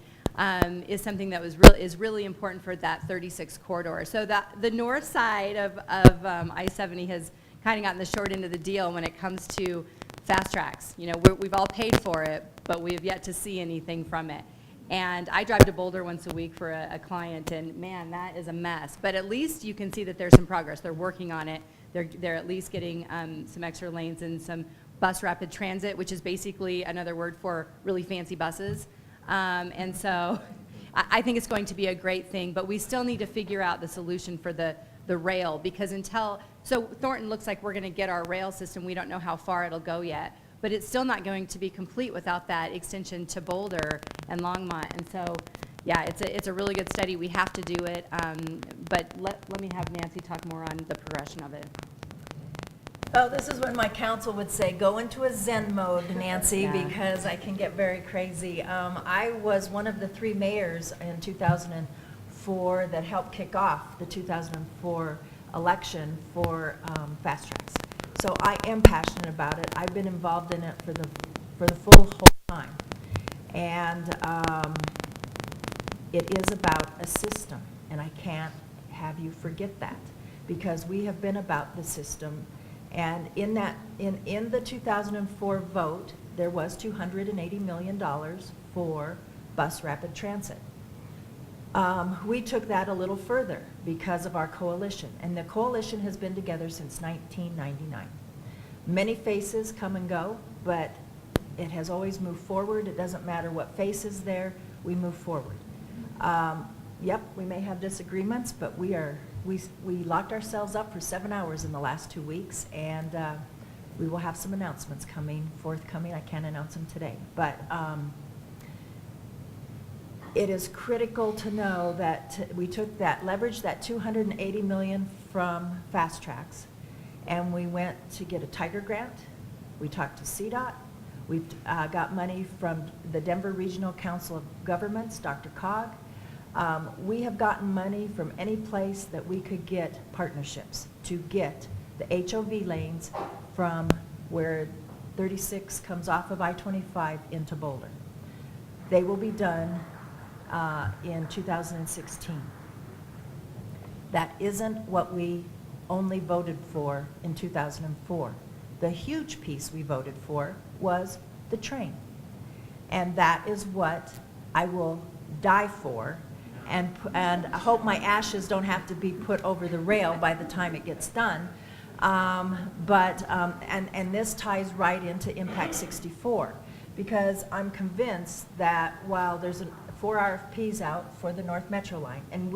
is something that is really important for that 36 corridor. So the north side of I-70 has kind of gotten the short end of the deal when it comes to fast tracks. You know, we've all paid for it, but we have yet to see anything from it. And I drive to Boulder once a week for a client, and man, that is a mess. But at least you can see that there's some progress. They're working on it. They're at least getting some extra lanes and some bus rapid transit, which is basically another word for really fancy buses. And so I think it's going to be a great thing, but we still need to figure out the solution for the rail, because so Thornton looks like we're going to get our rail system. We don't know how far it'll go yet, but it's still not going to be complete without that extension to Boulder and Longmont. And so, yeah, it's a really good study. We have to do it, but let me have Nancy talk more on the progression of it. Oh, this is when my counsel would say, go into a Zen mode, Nancy, Yeah. because I can get very crazy. I was one of the 3 mayors in 2004 that helped kick off the 2004 election for fast tracks. So I am passionate about it. I've been involved in it for the whole time. And it is about a system, and I can't have you forget that, because we have been about the system. And in the 2004 vote, there was $280 million for bus rapid transit. We took that a little further because of our coalition, and the coalition has been together since 1999. Many faces come and go, but It has always moved forward. It doesn't matter what face is there, we move forward. Yep, we may have disagreements, but we locked ourselves up for 7 hours in the last 2 weeks, and we will have some announcements forthcoming. I can't announce them today, but it is critical to know that we took that, leveraged that $280 million from Fast Tracks, and we went to get a Tiger grant. We talked to CDOT. We've got money from the Denver Regional Council of Governments, Dr. Cog. We have gotten money from any place that we could get partnerships to get the HOV lanes from where 36 comes off of I-25 into Boulder. They will be done in 2016. That isn't what we only voted for in 2004. The huge piece we voted for was the train. And that is what I will die for, and I hope my ashes don't have to be put over the rail by the time it gets done. And this ties right into Impact 64, because I'm convinced that while there's 4 RFPs out for the North Metro line, and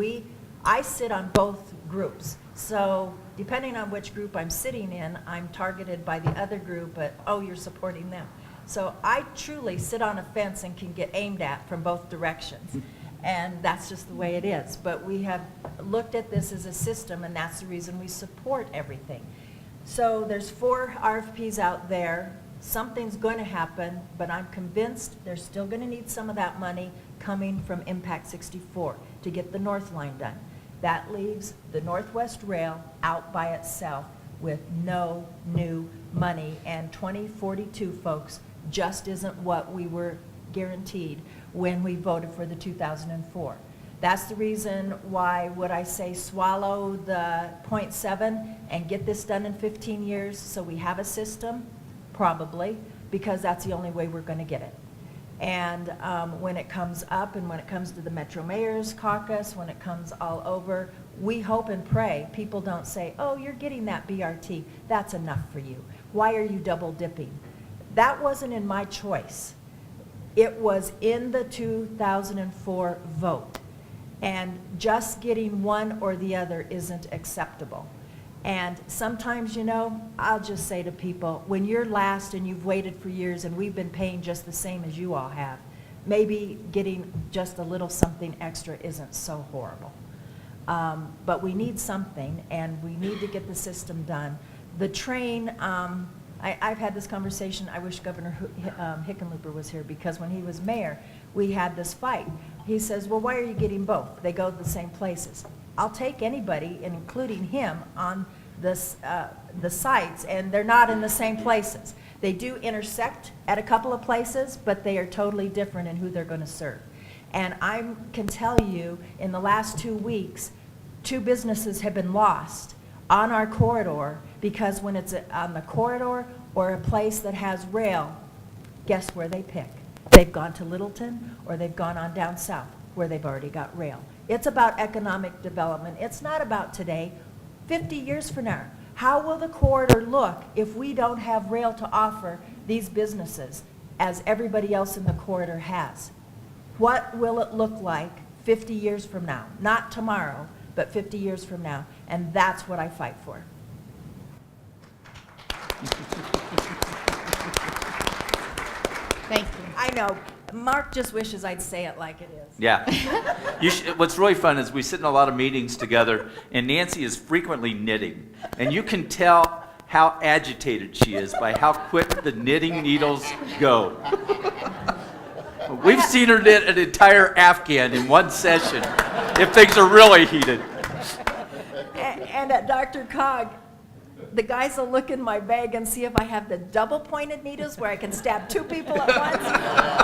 I sit on both groups, so depending on which group I'm sitting in, I'm targeted by the other group, but, oh, you're supporting them. So I truly sit on a fence and can get aimed at from both directions. And that's just the way it is. But we have looked at this as a system, and that's the reason we support everything. So there's 4 RFPs out there. Something's going to happen, but I'm convinced they're still going to need some of that money coming from Impact 64 to get the North Line done. That leaves the Northwest Rail out by itself with no new money, and 2042, folks, just isn't what we were guaranteed when we voted for the 2004. That's the reason why would I say swallow the 0.7 and get this done in 15 years so we have a system? Probably, because that's the only way we're going to get it. And when it comes up, and when it comes to the Metro Mayor's Caucus, when it comes all over, we hope and pray people don't say, oh, you're getting that BRT, that's enough for you. Why are you double dipping? That wasn't in my choice. It was in the 2004 vote. And just getting one or the other isn't acceptable. And sometimes, I'll just say to people, when you're last and you've waited for years and we've been paying just the same as you all have, maybe getting just a little something extra isn't so horrible. But we need something, and we need to get the system done. The train, I've had this conversation. I wish Governor Hickenlooper was here, because when he was mayor, we had this fight. He says, well, why are you getting both? They go to the same places. I'll take anybody, including him, on this, the sites, and they're not in the same places. They do intersect at a couple of places, but they are totally different in who they're going to serve. And I can tell you, in the last 2 weeks, 2 businesses have been lost on our corridor, because when it's on the corridor or a place that has rail, guess where they pick? They've gone to Littleton, or they've gone on down south where they've already got rail. It's about economic development. It's not about today. 50 years from now, how will the corridor look if we don't have rail to offer these businesses as everybody else in the corridor has? What will it look like 50 years from now? Not tomorrow, but 50 years from now. And that's what I fight for. Thank you. I know. Mark just wishes I'd say it like it is. Yeah. What's really fun is we sit in a lot of meetings together, and Nancy is frequently knitting. And you can tell how agitated she is by how quick the knitting needles go. We've seen her knit an entire Afghan in one session, if things are really heated. And at Dr. Cog, the guys will look in my bag and see if I have the double-pointed needles where I can stab 2 people at once,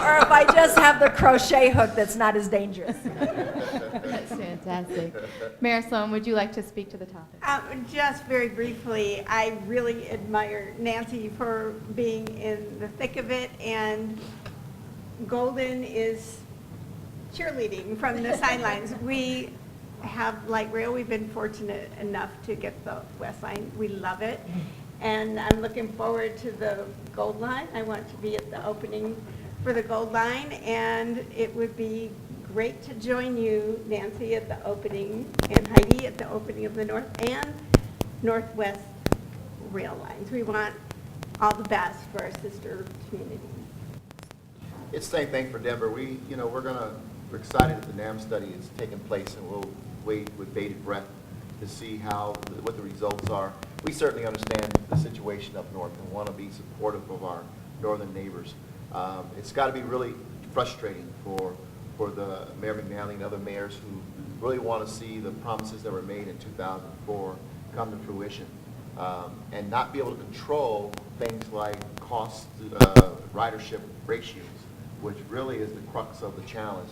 or if I just have the crochet hook that's not as dangerous. That's fantastic. Mayor Sloan, would you like to speak to the topic? Just very briefly, I really admire Nancy for being in the thick of it, and Golden is cheerleading from the sidelines. We have light rail. We've been fortunate enough to get the West Line. We love it. And I'm looking forward to the Gold Line. I want to be at the opening for the Gold Line, and it would be great to join you, Nancy, at the opening, and Heidi at the opening of the North and Northwest rail lines. We want all the best for our sister communities. It's the same thing for Denver. We're excited that the NAM study is taking place, and we'll wait with bated breath to see what the results are. We certainly understand the situation up north and want to be supportive of our northern neighbors. It's got to be really frustrating for the Mayor McNally and other mayors who really want to see the promises that were made in 2004 come to fruition, and not be able to control things like cost ridership ratios, which really is the crux of the challenge.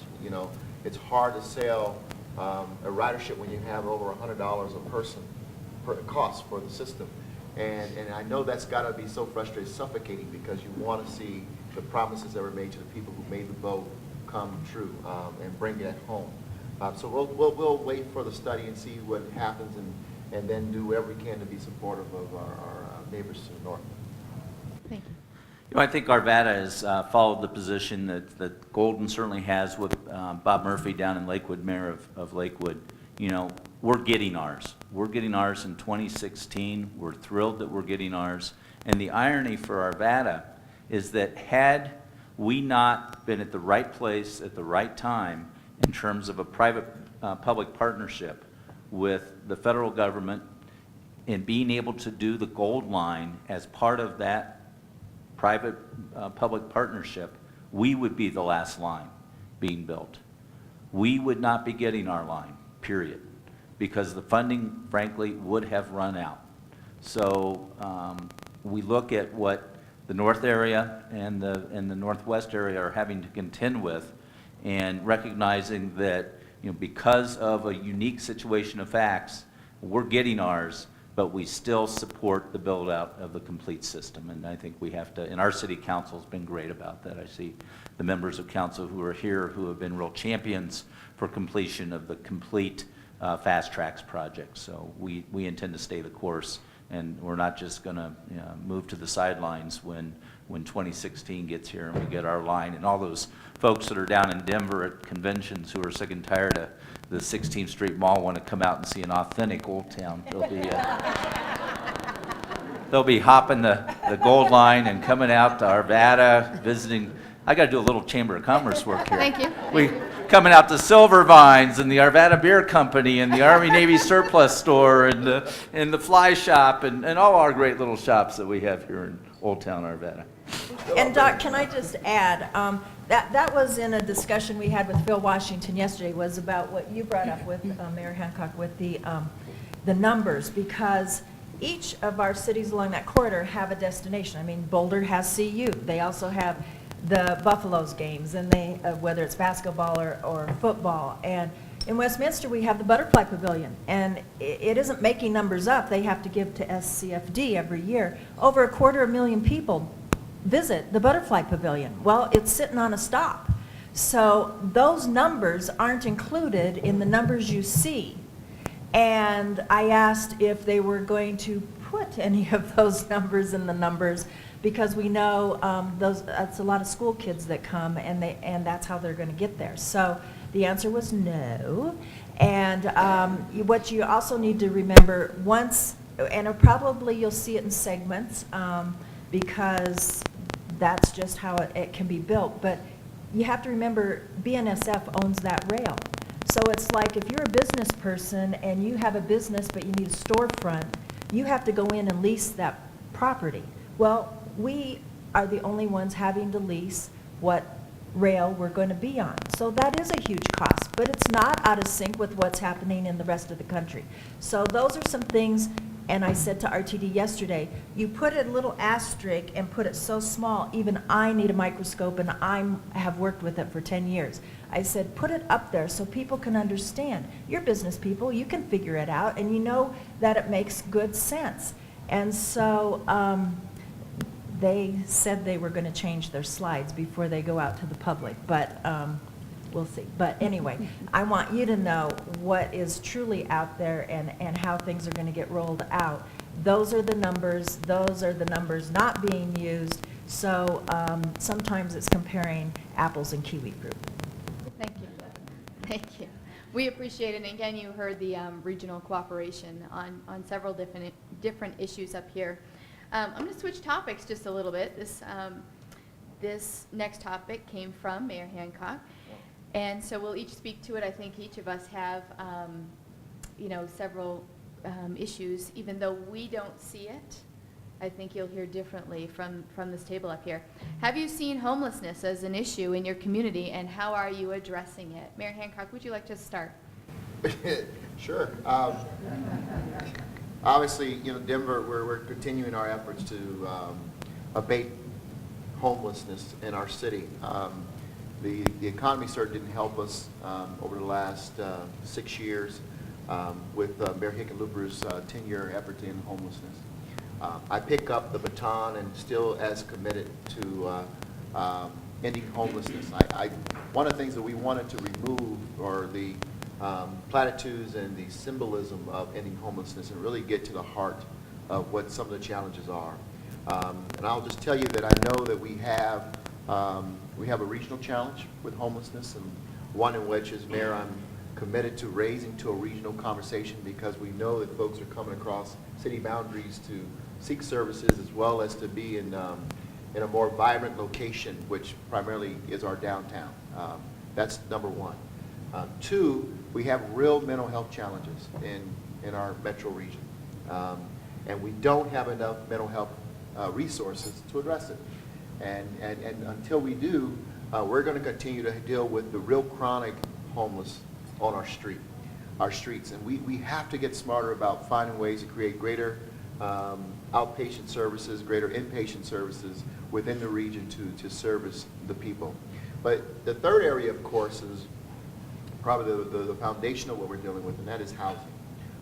It's hard to sell a ridership when you have over $100 a person per cost for the system. And I know that's got to be so frustrating, suffocating, because you want to see the promises that were made to the people who made the vote come true, and bring it home. So we'll wait for the study and see what happens, and then do whatever we can to be supportive of our neighbors to the north. Thank you. I think Arvada has followed the position that Golden certainly has with Bob Murphy down in Lakewood, mayor of Lakewood. We're getting ours. We're getting ours in 2016. We're thrilled that we're getting ours. And the irony for Arvada is that had we not been at the right place at the right time in terms of a private-public partnership with the federal government and being able to do the Gold Line as part of that private-public partnership, we would be the last line being built. We would not be getting our line, period, because the funding, frankly, would have run out. So we look at what the north area and the northwest area are having to contend with, and recognizing that because of a unique situation of facts, we're getting ours, but we still support the build out of the complete system. And I think we have to, and our city council's been great about that. I see the members of council who are here who have been real champions for completion of the complete Fast Tracks project. So we intend to stay the course, and we're not just going to move to the sidelines when 2016 gets here and we get our line. And all those folks that are down in Denver at conventions who are sick and tired of the 16th Street Mall want to come out and see an authentic Old Town. They'll be hopping the Gold Line and coming out to Arvada, visiting. I got to do a little Chamber of Commerce work here. Thank you. We coming out to Silver Vines and the Arvada Beer Company and the Army Navy Surplus Store and the Fly Shop and all our great little shops that we have here in Old Town Arvada. And Doc, can I just add, that was in a discussion we had with Phil Washington yesterday, was about what you brought up with Mayor Hancock with the numbers, because each of our cities along that corridor have a destination. I mean, Boulder has CU. They also have the Buffaloes games, and they whether it's basketball or football. And in Westminster, we have the Butterfly Pavilion, and it isn't making numbers up. They have to give to SCFD every year. Over 250,000 people visit the Butterfly Pavilion. Well, it's sitting on a stop. So those numbers aren't included in the numbers you see. And I asked if they were going to put any of those numbers in the numbers, because we know that's a lot of school kids that come, and that's how they're going to get there. So the answer was no. And what you also need to remember, once, and probably you'll see it in segments, because that's just how it can be built. But you have to remember, BNSF owns that rail. So it's like if you're a business person and you have a business but you need a storefront, you have to go in and lease that property. Well, we are the only ones having to lease what rail we're going to be on. So that is a huge cost, but it's not out of sync with what's happening in the rest of the country. So those are some things, and I said to RTD yesterday, you put a little asterisk and put it so small, even I need a microscope, and I have worked with it for 10 years. I said, put it up there so people can understand. You're business people, you can figure it out, and you know that it makes good sense. And so they said they were going to change their slides before they go out to the public, but we'll see. But anyway, I want you to know what is truly out there and how things are going to get rolled out. those are the numbers not being used. So sometimes it's comparing apples and kiwi fruit. Thank you. Thank you. We appreciate it. And again, you heard the regional cooperation on several different issues up here. I'm going to switch topics just a little bit. This next topic came from Mayor Hancock, and so we'll each speak to it. I think each of us have, several issues, even though we don't see it. I think you'll hear differently from this table up here. Have you seen homelessness as an issue in your community, and how are you addressing it? Mayor Hancock, would you like to start? Sure. Obviously, Denver, we're continuing our efforts to abate homelessness in our city. The economy certainly didn't help us over the last 6 years with Mayor Hickenlooper's 10-year effort to end homelessness. I pick up the baton and still as committed to ending homelessness. One of the things that we wanted to remove are the platitudes and the symbolism of ending homelessness and really get to the heart of what some of the challenges are. And I'll just tell you that I know that we have a regional challenge with homelessness, and one in which, as mayor, I'm committed to raising to a regional conversation, because we know that folks are coming across city boundaries to seek services as well as to be in a more vibrant location, which primarily is our downtown. That's number one. Two, we have real mental health challenges in our metro region. And we don't have enough mental health resources to address it. And until we do, we're going to continue to deal with the real chronic homeless on our streets. And we have to get smarter about finding ways to create greater outpatient services, greater inpatient services within the region to service the people. But the third area, of course, is probably the foundation of what we're dealing with, and that is housing.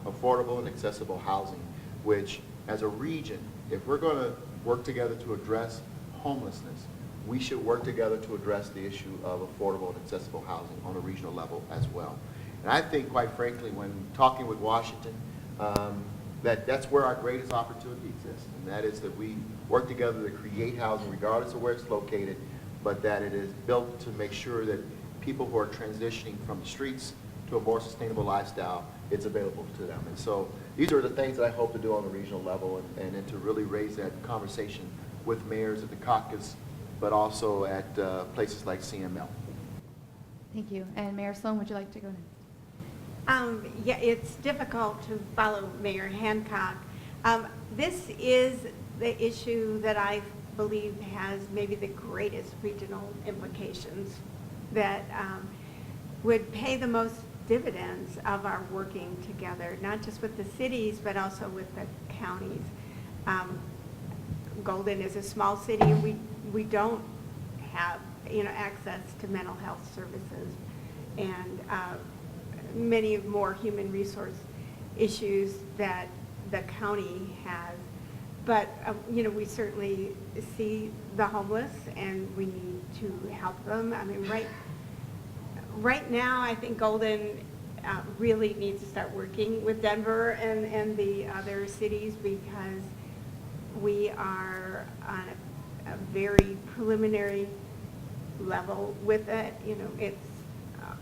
Affordable and accessible housing, which as a region, if we're going to work together to address homelessness, we should work together to address the issue of affordable and accessible housing on a regional level as well. And I think, quite frankly, when talking with Washington, that's where our greatest opportunity exists, and that is that we work together to create housing regardless of where it's located, but that it is built to make sure that people who are transitioning from the streets to a more sustainable lifestyle, it's available to them. And so these are the things that I hope to do on the regional level, and to really raise that conversation with mayors at the caucus, but also at places like CML. Thank you. And Mayor Sloan, would you like to go next? Yeah, it's difficult to follow Mayor Hancock. This is the issue that I believe has maybe the greatest regional implications, that would pay the most dividends of our working together, not just with the cities, but also with the counties. Golden is a small city, and we don't have access to mental health services, and many more human resource issues that the county has. But we certainly see the homeless, and we need to help them. I mean, right now, I think Golden really needs to start working with Denver and the other cities, because we are on a very preliminary level with it. It's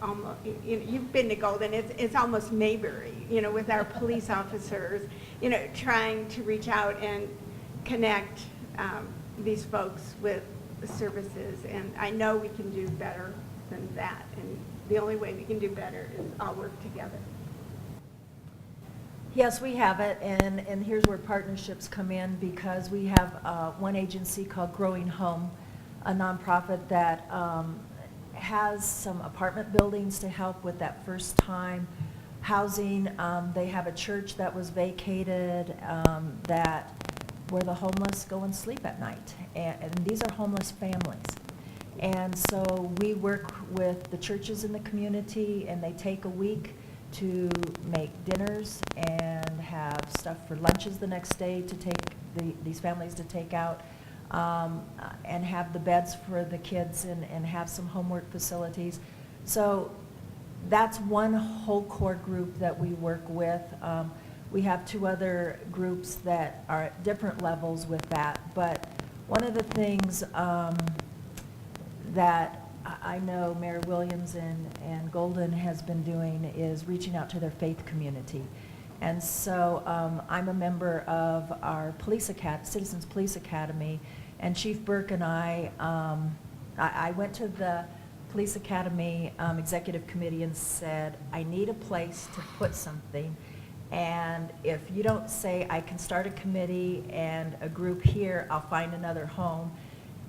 almost, you've been to Golden, it's almost Mayberry, with our police officers, trying to reach out and connect these folks with the services. And I know we can do better than that. And the only way we can do better is all work together. Yes, we have it, and here's where partnerships come in, because we have one agency called Growing Home, a nonprofit that has some apartment buildings to help with that first time housing. They have a church that was vacated, where the homeless go and sleep at night, and these are homeless families. And so we work with the churches in the community, and they take a week to make dinners and have stuff for lunches the next day to take these families to take out, and have the beds for the kids, and have some homework facilities. So that's one whole core group that we work with. We have 2 other groups that are at different levels with that. But one of the things that I know Mayor Williams and Golden has been doing is reaching out to their faith community. And so I'm a member of our Citizens Police Academy, and Chief Burke and I went to the Police Academy Executive Committee and said, I need a place to put something. And if you don't say I can start a committee and a group here, I'll find another home.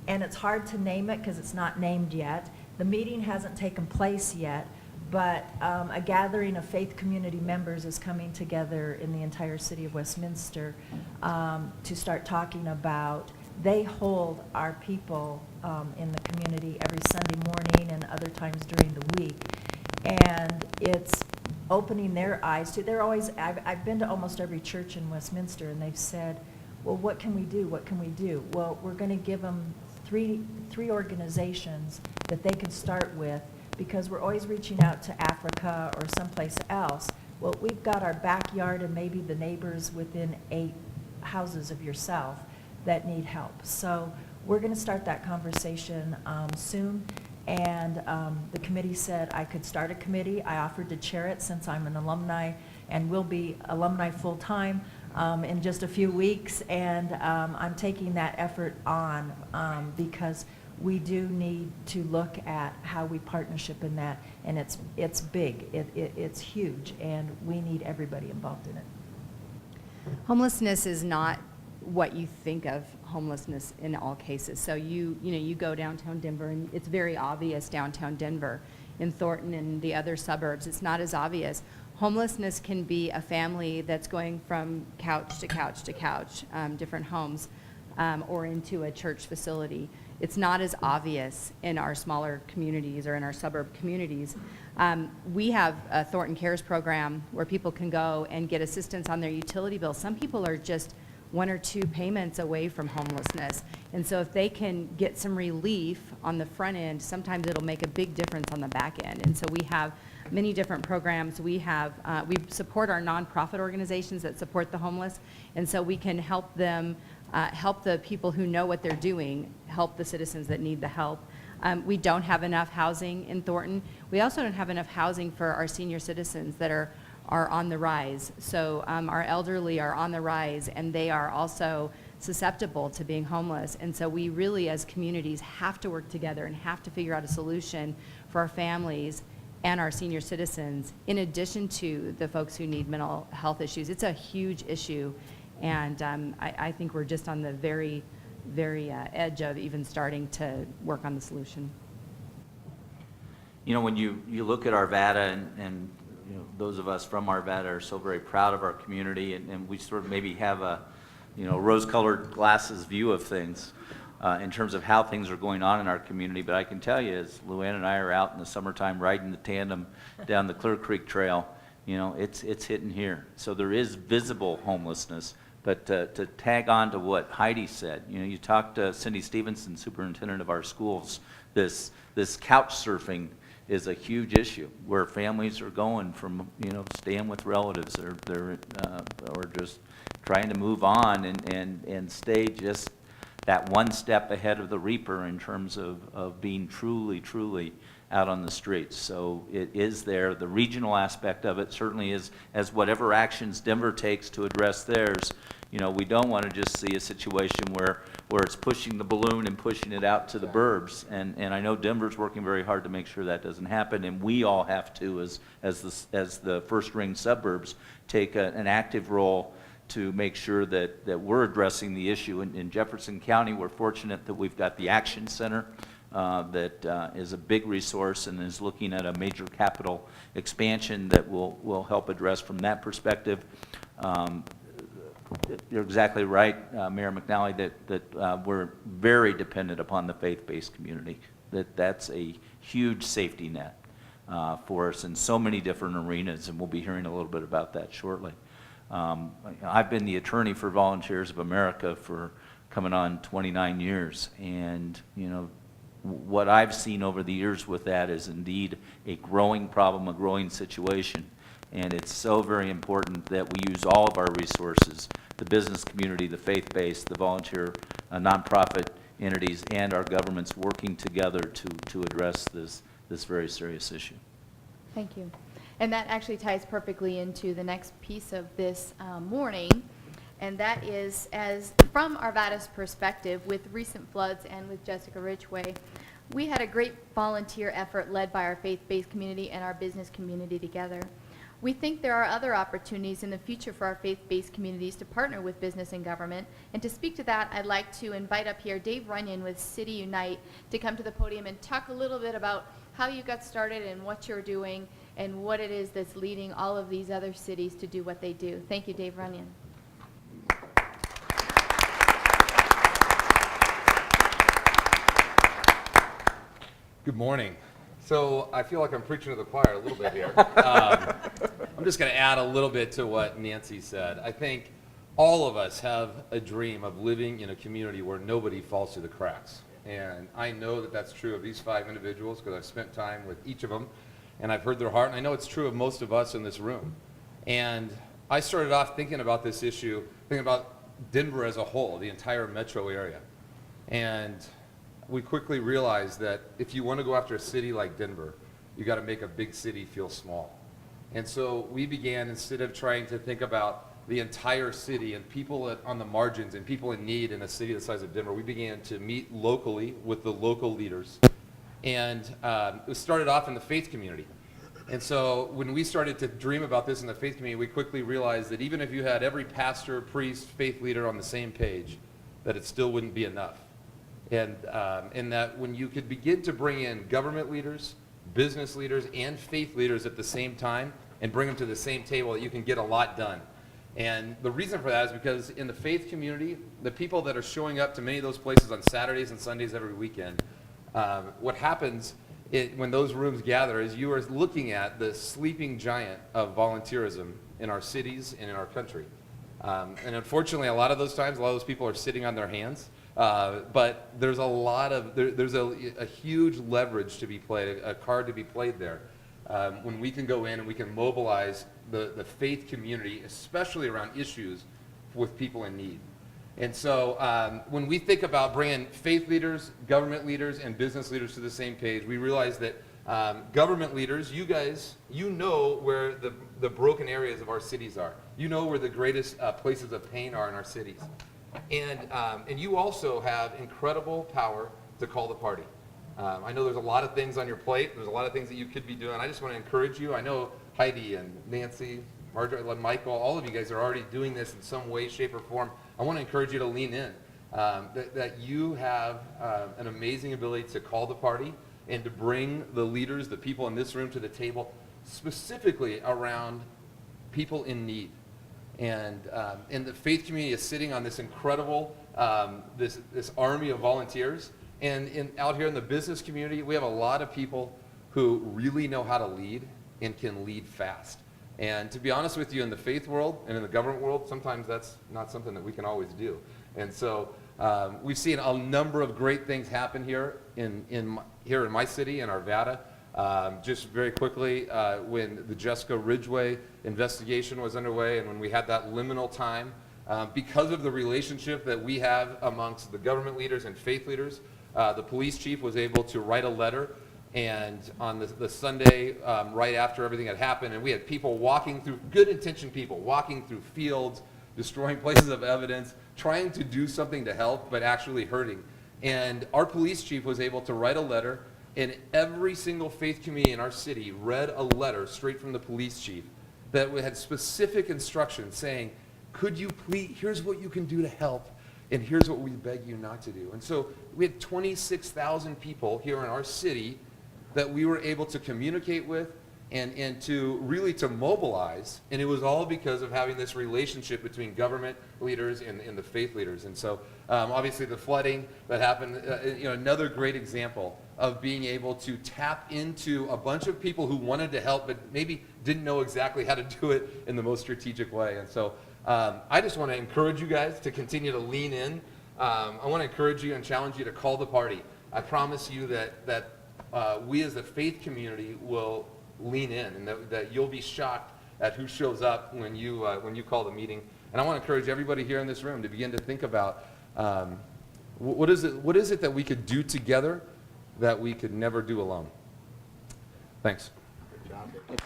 And it's hard to name it because it's not named yet. The meeting hasn't taken place yet, but a gathering of faith community members is coming together in the entire city of Westminster to start talking about, they hold our people in the community every Sunday morning and other times during the week. And it's opening their eyes to, they're always, I've been to almost every church in Westminster, and they've said, well, what can we do? What can we do? Well, we're going to give them three organizations that they can start with, because we're always reaching out to Africa or someplace else. Well, we've got our backyard and maybe the neighbors within 8 houses of yourself that need help. So we're going to start that conversation soon. And the committee said I could start a committee. I offered to chair it since I'm an alumni and will be alumni full-time in just a few weeks. And I'm taking that effort on because we do need to look at how we partnership in that. And it's big. It's huge. And we need everybody involved in it. Homelessness is not what you think of homelessness in all cases. So you go downtown Denver, and it's very obvious downtown Denver. In Thornton and the other suburbs, it's not as obvious. Homelessness can be a family that's going from couch to couch to couch, different homes, or into a church facility. It's not as obvious in our smaller communities or in our suburb communities. We have a Thornton Cares program where people can go and get assistance on their utility bill. Some people are just 1 or 2 payments away from homelessness. And so if they can get some relief on the front end, sometimes it'll make a big difference on the back end. And so we have many different programs. We support our nonprofit organizations that support the homeless. And so we can help them, help the people who know what they're doing, help the citizens that need the help. We don't have enough housing in Thornton. We also don't have enough housing for our senior citizens that are on the rise. So our elderly are on the rise, and they are also susceptible to being homeless. And so we really, as communities, have to work together and have to figure out a solution for our families and our senior citizens, in addition to the folks who need mental health issues. It's a huge issue, and I think we're just on the very, very edge of even starting to work on the solution. You know, when you look at Arvada, and you know, those of us from Arvada are so very proud of our community, and we sort of maybe have a, rose-colored glasses view of things in terms of how things are going on in our community. But I can tell you, as Luann and I are out in the summertime riding the tandem down the Clear Creek Trail, it's hitting here. So there is visible homelessness. But to tag on to what Heidi said, you talked to Cindy Stevenson, superintendent of our schools, this couch surfing is a huge issue where families are going from, staying with relatives or just trying to move on and stay just that one step ahead of the reaper in terms of being truly out on the streets. So it is there. The regional aspect of it certainly is, as whatever actions Denver takes to address theirs, we don't want to just see a situation where it's pushing the balloon and pushing it out to the burbs. And I know Denver's working very hard to make sure that doesn't happen, and we all have to, as the first ring suburbs, take an active role to make sure that we're addressing the issue. In Jefferson County, we're fortunate that we've got the Action Center that is a big resource and is looking at a major capital expansion that will help address from that perspective. You're exactly right, Mayor McNally, that we're very dependent upon the faith-based community. That's a huge safety net for us in so many different arenas, and we'll be hearing a little bit about that shortly. I've been the attorney for Volunteers of America for coming on 29 years, and what I've seen over the years with that is indeed a growing problem, a growing situation. And it's so very important that we use all of our resources, the business community, the faith-based, the volunteer, nonprofit entities, and our governments working together to address this very serious issue. Thank you. And that actually ties perfectly into the next piece of this morning, and that is, as from Arvada's perspective, with recent floods and with Jessica Ridgway, we had a great volunteer effort led by our faith-based community and our business community together. We think there are other opportunities in the future for our faith-based communities to partner with business and government. And to speak to that, I'd like to invite up here Dave Runyon with City Unite to come to the podium and talk a little bit about how you got started and what you're doing and what it is that's leading all of these other cities to do what they do. Thank you, Dave Runyon. Good morning. So I feel like I'm preaching to the choir a little bit here. I'm just going to add a little bit to what Nancy said. I think all of us have a dream of living in a community where nobody falls through the cracks. And I know that that's true of these 5 individuals because I've spent time with each of them and I've heard their heart, and I know it's true of most of us in this room. And I started off thinking about this issue, thinking about Denver as a whole, the entire metro area. And we quickly realized that if you want to go after a city like Denver, you got to make a big city feel small. And so we began, instead of trying to think about the entire city and people on the margins and people in need in a city the size of Denver, we began to meet locally with the local leaders. And it started off in the faith community. And so when we started to dream about this in the faith community, we quickly realized that even if you had every pastor, priest, faith leader on the same page, that it still wouldn't be enough. And that when you could begin to bring in government leaders, business leaders, and faith leaders at the same time and bring them to the same table, that you can get a lot done. And the reason for that is because in the faith community, the people that are showing up to many of those places on Saturdays and Sundays every weekend, what happens when those rooms gather is you are looking at the sleeping giant of volunteerism in our cities and in our country. And unfortunately, a lot of those times, a lot of those people are sitting on their hands. But there's there's a huge leverage to be played, a card to be played there, when we can go in and we can mobilize the faith community, especially around issues with people in need. And so when we think about bringing faith leaders, government leaders, and business leaders to the same page, we realize that government leaders, you guys, you know where the broken areas of our cities are. You know where the greatest places of pain are in our cities. And you also have incredible power to call the party. I know there's a lot of things on your plate. There's a lot of things that you could be doing. I just want to encourage you. I know Heidi and Nancy, Marjorie, and Michael, all of you guys are already doing this in some way, shape, or form. I want to encourage you to lean in, that you have an amazing ability to call the party and to bring the leaders, the people in this room to the table, specifically around people in need. And the faith community is sitting on this incredible, this army of volunteers. And out here in the business community, we have a lot of people who really know how to lead and can lead fast. And to be honest with you, in the faith world and in the government world, sometimes that's not something that we can always do. And so we've seen a number of great things happen here in my city, in Arvada. Just very quickly, when the Jessica Ridgway investigation was underway and when we had that liminal time, because of the relationship that we have amongst the government leaders and faith leaders, the police chief was able to write a letter, and on the Sunday right after everything had happened, and we had people walking through, good-intentioned people, walking through fields, destroying places of evidence, trying to do something to help, but actually hurting. And our police chief was able to write a letter, and every single faith community in our city read a letter straight from the police chief that had specific instructions saying, could you please, here's what you can do to help, and here's what we beg you not to do. And so we had 26,000 people here in our city that we were able to communicate with and to really to mobilize, and it was all because of having this relationship between government leaders and the faith leaders. And so obviously the flooding that happened, another great example of being able to tap into a bunch of people who wanted to help but maybe didn't know exactly how to do it in the most strategic way. And so I just want to encourage you guys to continue to lean in. I want to encourage you and challenge you to call the party. I promise you that we as a faith community will lean in, and that you'll be shocked at who shows up when you call the meeting. And I want to encourage everybody here in this room to begin to think about what is it that we could do together that we could never do alone. Thanks. Good job, Dave.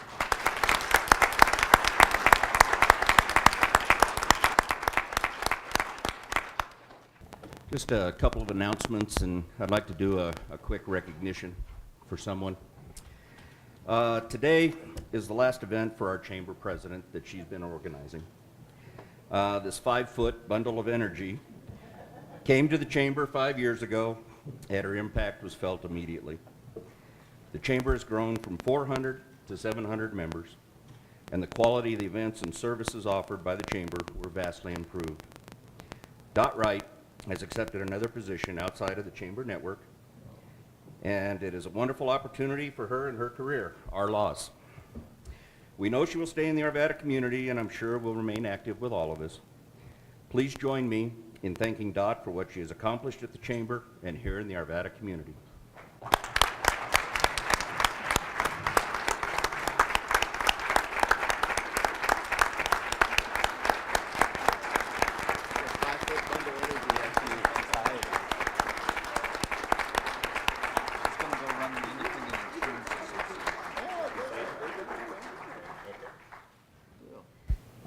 Just a couple of announcements, and I'd like to do a quick recognition for someone. Today is the last event for our chamber president that she's been organizing. This 5-foot bundle of energy came to the chamber 5 years ago, and her impact was felt immediately. The chamber has grown from 400 to 700 members, and the quality of the events and services offered by the chamber were vastly improved. Dot Wright has accepted another position outside of the chamber network, and it is a wonderful opportunity for her and her career, our loss. We know she will stay in the Arvada community, and I'm sure will remain active with all of us. Please join me in thanking Dot for what she has accomplished at the chamber and here in the Arvada community.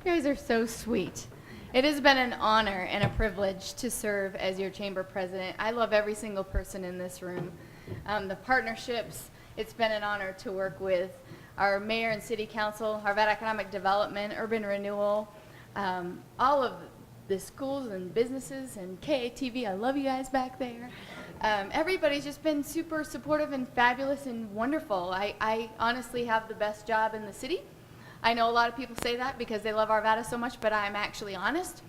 You guys are so sweet. It has been an honor and a privilege to serve as your chamber president. I love every single person in this room. The partnerships, it's been an honor to work with our mayor and city council, Arvada Economic Development, Urban Renewal, all of the schools and businesses and KATV. I love you guys back there. Everybody's just been super supportive and fabulous and wonderful. I honestly have the best job in the city. I know a lot of people say that because they love Arvada so much, but I'm actually honest.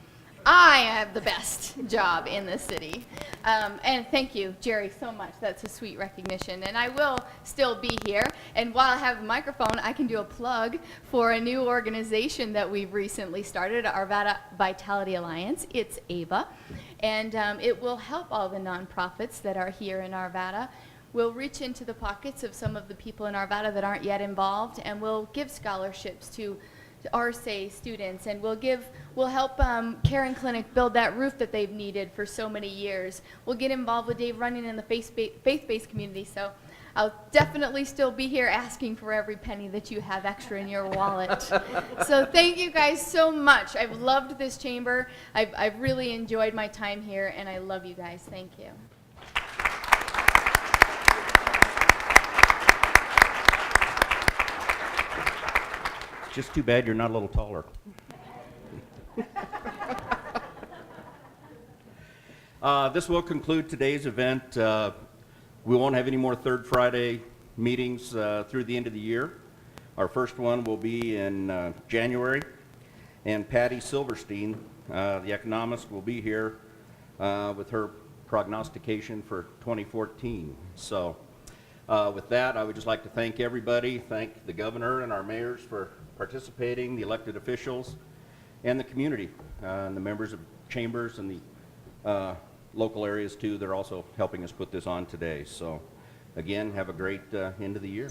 I have the best job in the city. And thank you, Jerry, so much. That's a sweet recognition. And I will still be here. And while I have a microphone, I can do a plug for a new organization that we've recently started, Arvada Vitality Alliance. It's AVA. And it will help all the nonprofits that are here in Arvada. We'll reach into the pockets of some of the people in Arvada that aren't yet involved, and we'll give scholarships to RSA students, and we'll help Care and Clinic build that roof that they've needed for so many years. We'll get involved with Dave running in the faith-based community, so I'll definitely still be here asking for every penny that you have extra in your wallet. So thank you guys so much. I've loved this chamber. I've really enjoyed my time here, and I love you guys. Thank you. Just too bad you're not a little taller. This will conclude today's event. We won't have any more Third Friday meetings through the end of the year. Our first one will be in January, and Patty Silverstein, the economist, will be here with her prognostication for 2014. So with that, I would just like to thank everybody, thank the governor and our mayors for participating, the elected officials, and the community, and the members of chambers and the local areas too. They're also helping us put this on today. So again, have a great end of the year.